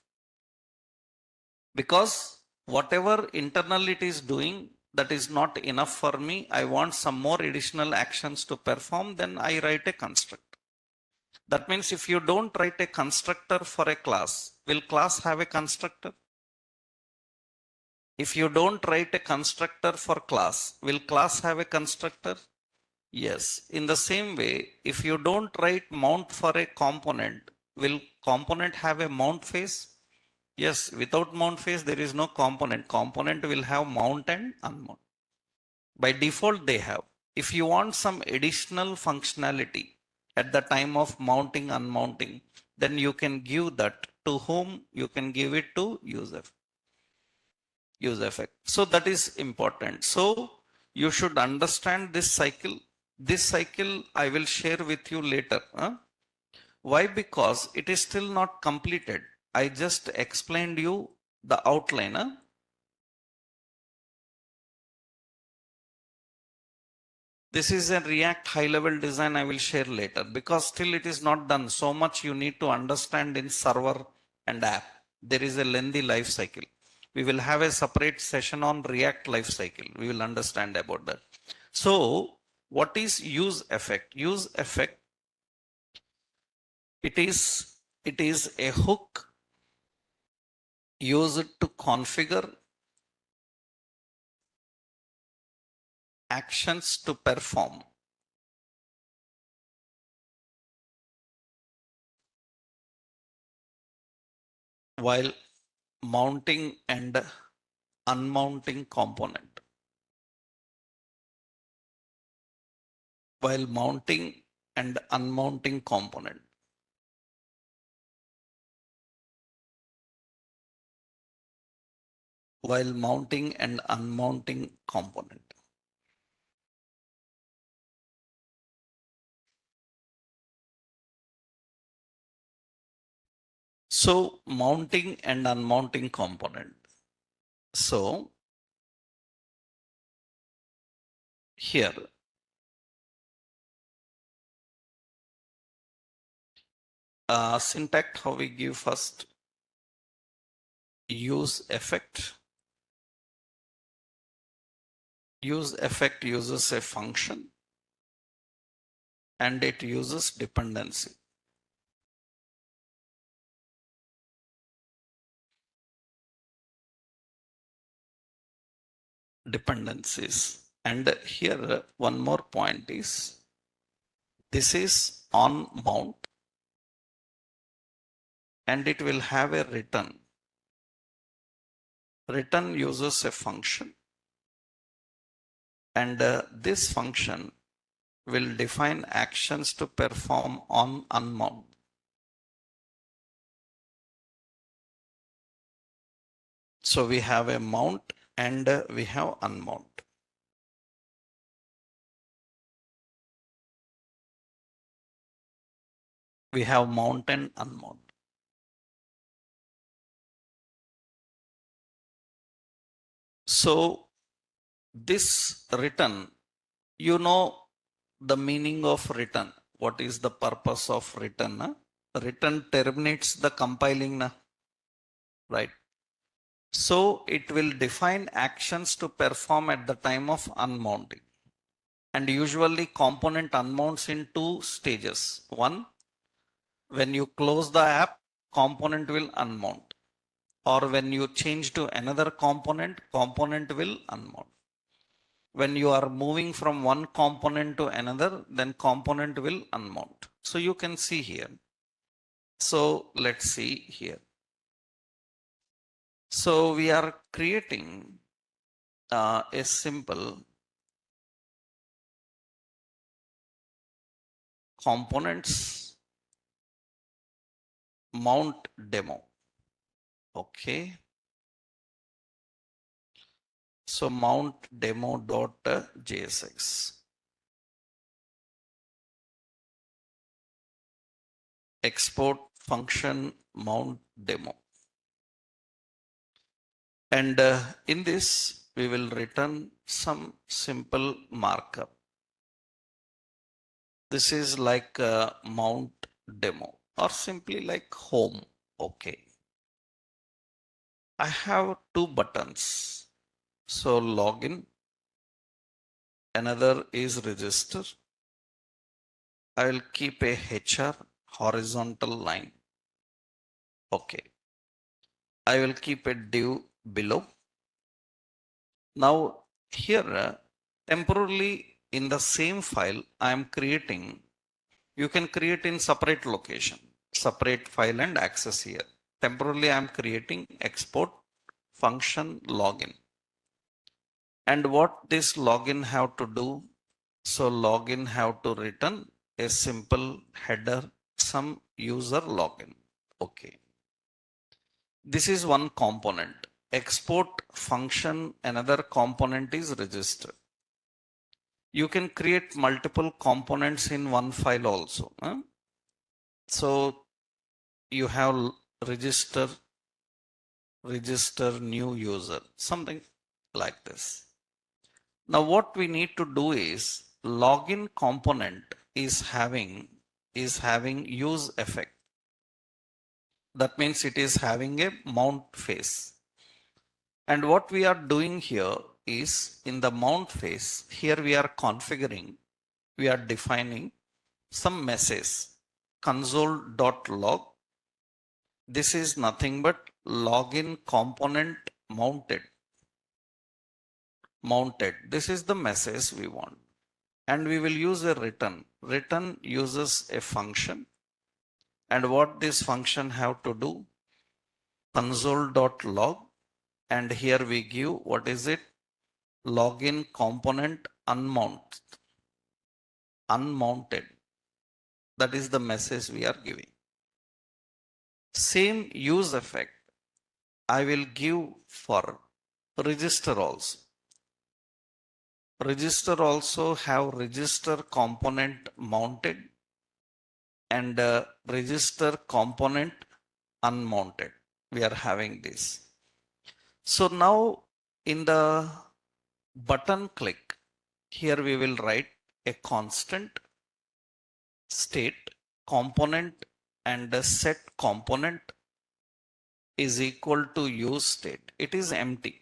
Because whatever internal it is doing, that is not enough for me. I want some more additional actions to perform, then I write a constructor. That means if you don't write a constructor for a class, will class have a constructor? If you don't write a constructor for class, will class have a constructor? Yes. In the same way, if you don't write mount for a component, will component have a mount phase? Yes. Without mount phase, there is no component. Component will have mount and unmount. By default, they have. If you want some additional functionality at the time of mounting, unmounting, then you can give that to whom? You can give it to user. Use effect. So that is important. So you should understand this cycle. This cycle I will share with you later. Huh? Why? Because it is still not completed. I just explained you the outline. Huh? This is a React high level design I will share later, because still it is not done. So much you need to understand in server and app. There is a lengthy life cycle. We will have a separate session on React life cycle. We will understand about that. So what is use effect? Use effect, it is a hook used to configure actions to perform while mounting and unmounting component. While mounting and unmounting component. While mounting and unmounting component. So mounting and unmounting component. So here Syntax, how we give first, use effect. Use effect uses a function and it uses dependency. Dependencies. And here one more point is, this is on mount and it will have a return. Return uses a function and this function will define actions to perform on unmount. So we have a mount and we have unmount. We have mount and unmount. So this return, you know the meaning of return. What is the purpose of return? Return terminates the compiling, right? So it will define actions to perform at the time of unmounting. And usually component unmounts in two stages. One, when you close the app, component will unmount. Or when you change to another component, component will unmount. When you are moving from one component to another, then component will unmount. So you can see here. So let's see here. So we are creating a simple components mount demo. Okay. So mount demo.jsx. Export function mount demo. And in this, we will return some simple markup. This is like mount demo or simply like home. Okay. I have two buttons. So login, another is register. I will keep a HR horizontal line. Okay. I will keep a div below. Now here temporarily in the same file I am creating, you can create in separate location, separate file and access here. Temporarily I am creating export function login. And what this login have to do? So login have to return a simple header, some user login. Okay. This is one component. Export function, another component is register. You can create multiple components in one file also. So you have register new user, something like this. Now what we need to do is login component is having use effect. That means it is having a mount phase. And what we are doing here is in the mount phase, here we are configuring, we are defining some message console.log. This is nothing but login component mounted. This is the message we want. And we will use a return. Return uses a function. And what this function have to do? Console.log. And here we give, what is it? Login component unmounted. That is the message we are giving. Same use effect I will give for register also. Register also have register component mounted and register component unmounted. We are having this. So now in the button click, here we will write a constant state component and the set component is equal to use state. It is empty.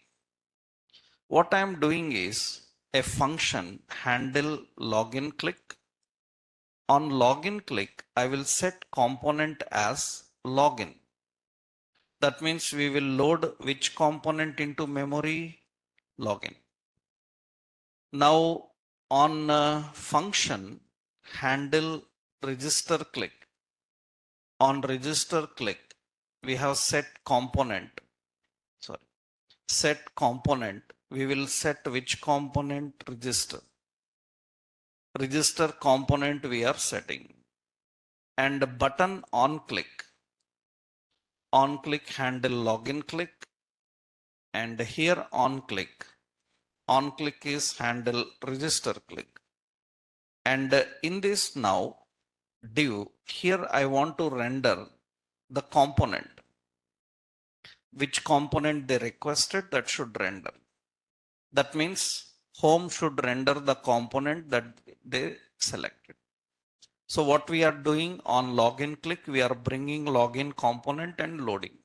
What I am doing is a function handle login click. On login click, I will set component as login. That means we will load which component into memory? Login. Now on function handle register click. On register click, we have set component. Sorry, set component. We will set which component? Register. Register component we are setting. And button on click. On click handle login click. And here on click is handle register click. And in this now div, here I want to render the component. Which component they requested, that should render. That means home should render the component that they selected. So what we are doing on login click, we are bringing login component and loading.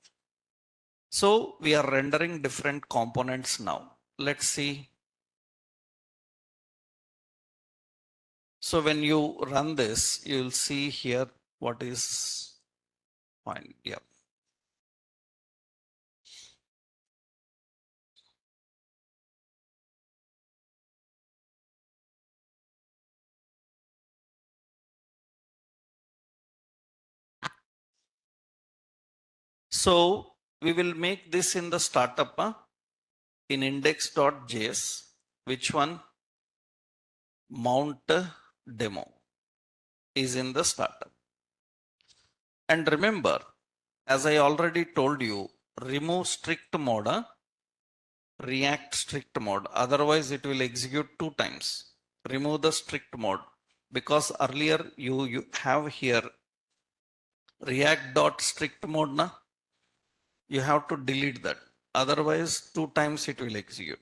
So we are rendering different components now. Let's see. So when you run this, you will see here what is fine. Yeah. So we will make this in the startup in index.js. Which one? Mount demo is in the startup. And remember, as I already told you, remove strict mode, React strict mode. Otherwise, it will execute 2 times. Remove the strict mode because earlier you have here React.strict mode. Na? You have to delete that. Otherwise, 2 times it will execute.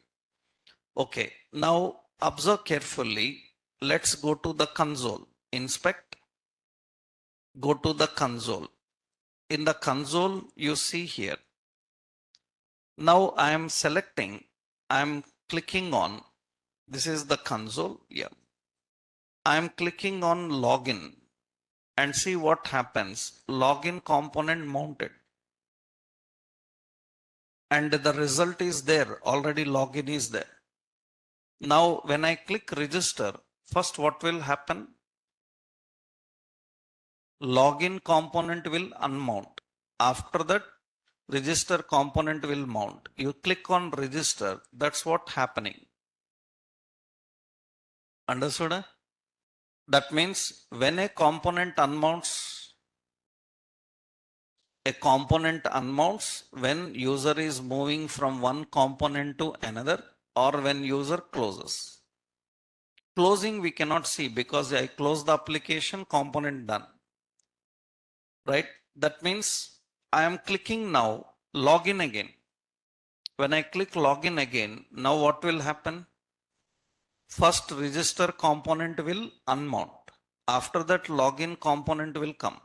Okay. Now observe carefully. Let's go to the console. Inspect. Go to the console. In the console, you see here. Now I am selecting, I am clicking on, this is the console. Yeah. I am clicking on login and see what happens. Login component mounted. And the result is there. Already login is there. Now when I click register, first what will happen? Login component will unmount. After that, register component will mount. You click on register. That's what happening. Understood? That means when a component unmounts when user is moving from one component to another or when user closes. Closing we cannot see because I close the application, component done. Right? That means I am clicking now login again. When I click login again, now what will happen? First register component will unmount. After that login component will come.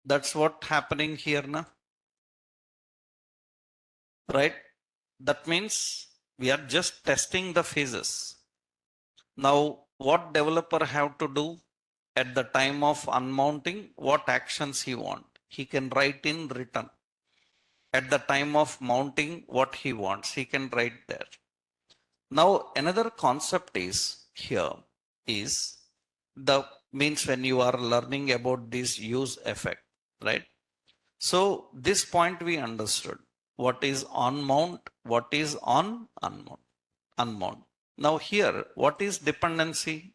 That's what happening here now. Right? That means we are just testing the phases. Now, what developer have to do at the time of unmounting, what actions he want? He can write in return. At the time of mounting, what he wants, he can write there. Now, another concept is here is the means when you are learning about this use effect, right? So this point we understood. What is on mount, what is on unmount. Now here, what is dependency?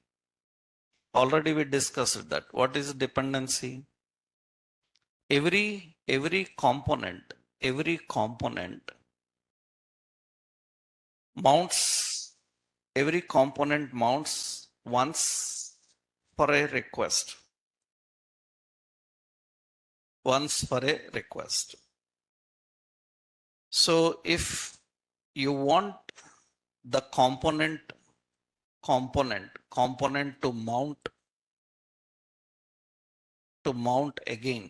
Already we discussed that. What is dependency? Every component mounts, every component mounts once for a request. Once for a request. So if you want the component to mount to mount again,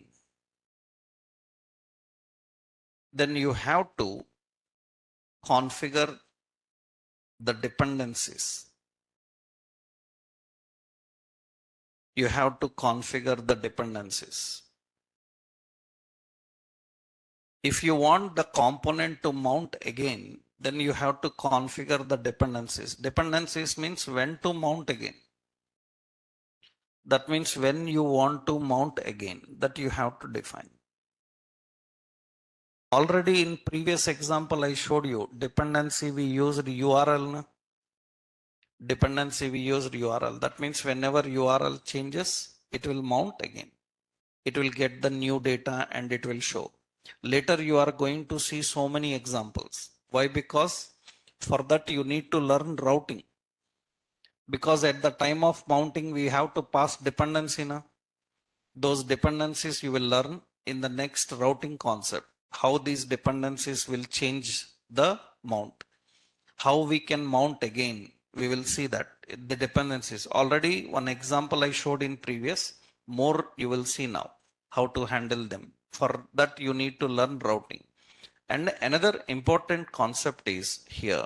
then you have to configure the dependencies. You have to configure the dependencies. If you want the component to mount again, then you have to configure the dependencies. Dependencies means when to mount again. That means when you want to mount again, that you have to define. Already in previous example, I showed you dependency we used URL. Dependency we used URL. That means whenever URL changes, it will mount again. It will get the new data and it will show. Later you are going to see so many examples. Why? Because for that you need to learn routing. Because at the time of mounting we have to pass dependency now. Those dependencies you will learn in the next routing concept. How these dependencies will change the mount. How we can mount again. We will see that the dependencies. Already one example I showed in previous. More you will see now how to handle them. For that you need to learn routing. And another important concept is here.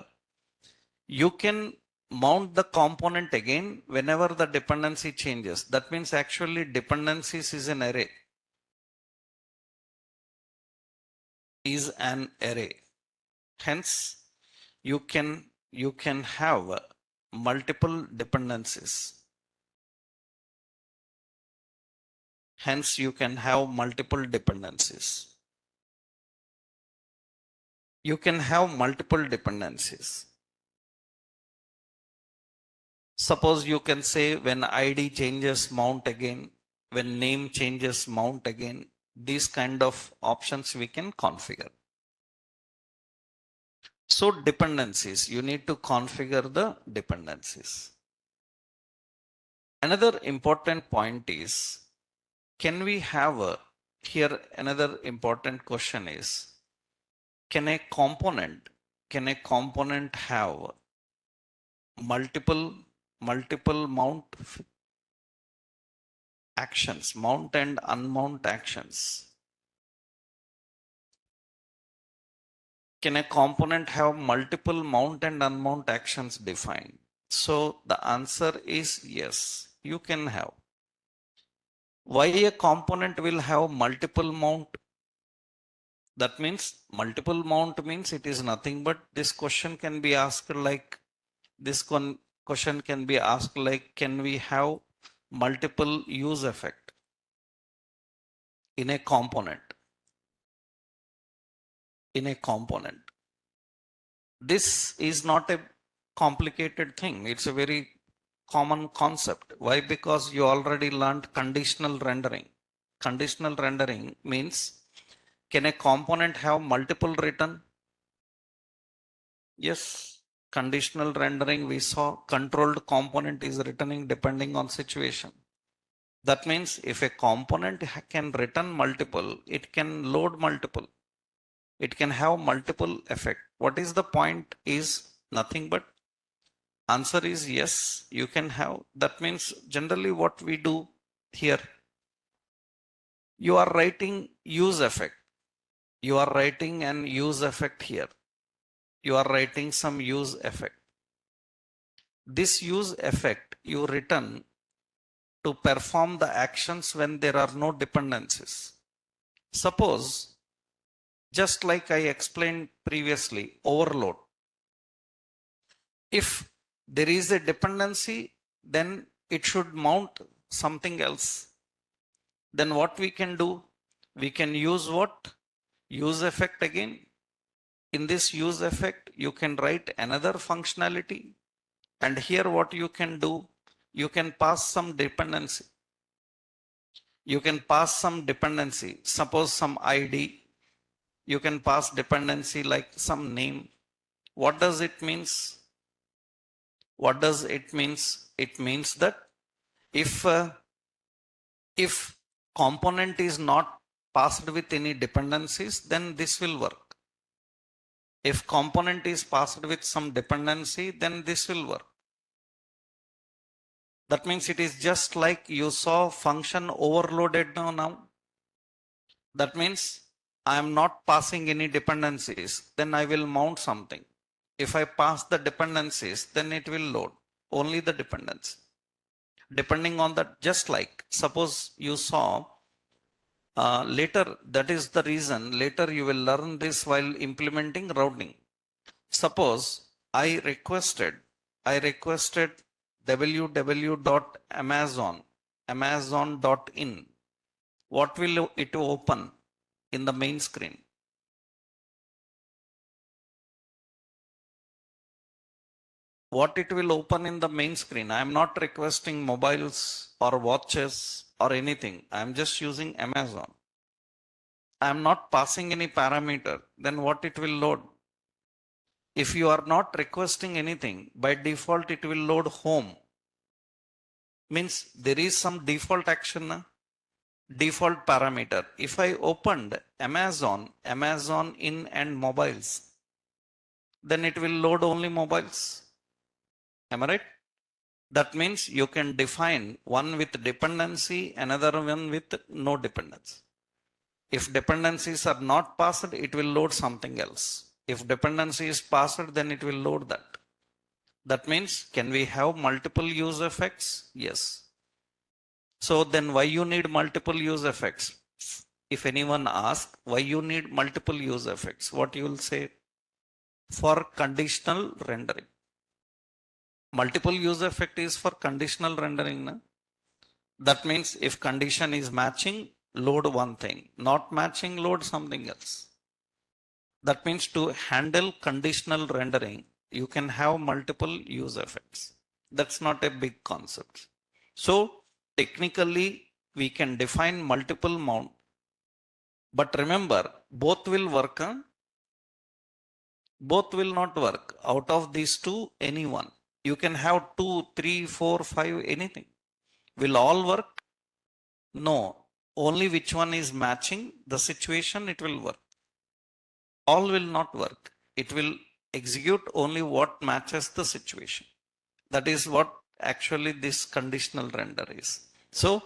You can mount the component again whenever the dependency changes. That means actually dependencies is an array. Is an array. Hence, you can have multiple dependencies. Hence, you can have multiple dependencies. You can have multiple dependencies. Suppose you can say when ID changes, mount again. When name changes, mount again. These kind of options we can configure. So dependencies, you need to configure the dependencies. Another important point is, can we have here another important question is, can a component have multiple mount actions, mount and unmount actions? Can a component have multiple mount and unmount actions defined? So the answer is yes, you can have. Why a component will have multiple mount? That means multiple mount means it is nothing but this question can be asked like question can be asked like, can we have multiple use effect in a component? In a component. This is not a complicated thing. It's a very common concept. Why? Because you already learned conditional rendering. Conditional rendering means, can a component have multiple return? Yes. Conditional rendering we saw controlled component is returning depending on situation. That means if a component can return multiple, it can load multiple. It can have multiple effect. What is the point is nothing but answer is yes, you can have. That means generally what we do here, you are writing use effect. You are writing an use effect here. You are writing some use effect. This use effect you return to perform the actions when there are no dependencies. Suppose, just like I explained previously, overload. If there is a dependency, then it should mount something else. Then what we can do? We can use what? Use effect again. In this use effect, you can write another functionality. And here what you can do? You can pass some dependency. You can pass some dependency. Suppose some ID. You can pass dependency like some name. What does it means? What does it means? It means that if component is not passed with any dependencies, then this will work. If component is passed with some dependency, then this will work. That means it is just like you saw function overloaded now. That means I am not passing any dependencies. Then I will mount something. If I pass the dependencies, then it will load only the dependency. Depending on that, just like suppose you saw later, that is the reason later you will learn this while implementing routing. Suppose I requested www.amazon.in. What will it open in the main screen? What it will open in the main screen? I am not requesting mobiles or watches or anything. I am just using Amazon. I am not passing any parameter. Then what it will load? If you are not requesting anything, by default it will load home. Means there is some default action, default parameter. If I opened Amazon in and mobiles, then it will load only mobiles. Am I right? That means you can define one with dependency, another one with no dependency. If dependencies are not passed, it will load something else. If dependency is passed, then it will load that. That means, can we have multiple use effects? Yes. So then why you need multiple use effects? If anyone asks why you need multiple use effects, what you will say? For conditional rendering. Multiple use effect is for conditional rendering. Na? That means if condition is matching, load one thing. Not matching, load something else. That means to handle conditional rendering, you can have multiple use effects. That's not a big concept. So technically, we can define multiple mount. But remember, both will work. Huh? Both will not work. Out of these two, any one. You can have 2, 3, 4, 5, anything. Will all work? No. Only which one is matching the situation, it will work. All will not work. It will execute only what matches the situation. That is what actually this conditional render is. So,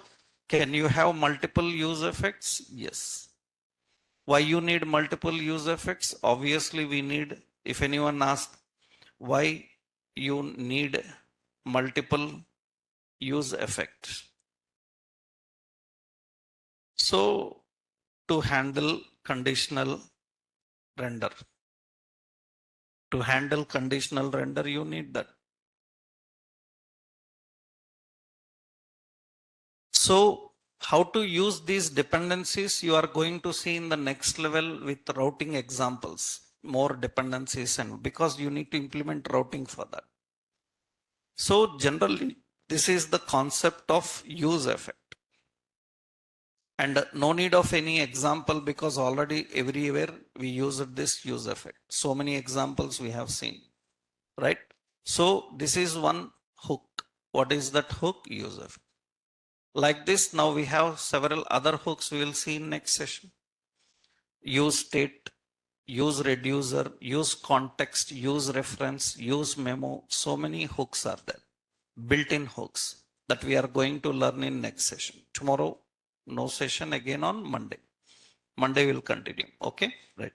can you have multiple use effects? Yes. Why you need multiple use effects? Obviously, we need, if anyone asks why you need multiple use effects. So, to handle conditional render. To handle conditional render, you need that. So, how to use these dependencies, you are going to see in the next level with routing examples, more dependencies, and because you need to implement routing for that. So, generally, this is the concept of use effect. And no need of any example because already everywhere we used this use effect. So many examples we have seen, right? So this is one hook. What is that hook? Use effect. Like this, now we have several other hooks we will see in next session. Use state, use reducer, use context, use reference, use memo. So many hooks are there, built-in hooks that we are going to learn in next session. Tomorrow, no session, again on Monday. Monday will continue. Okay, right.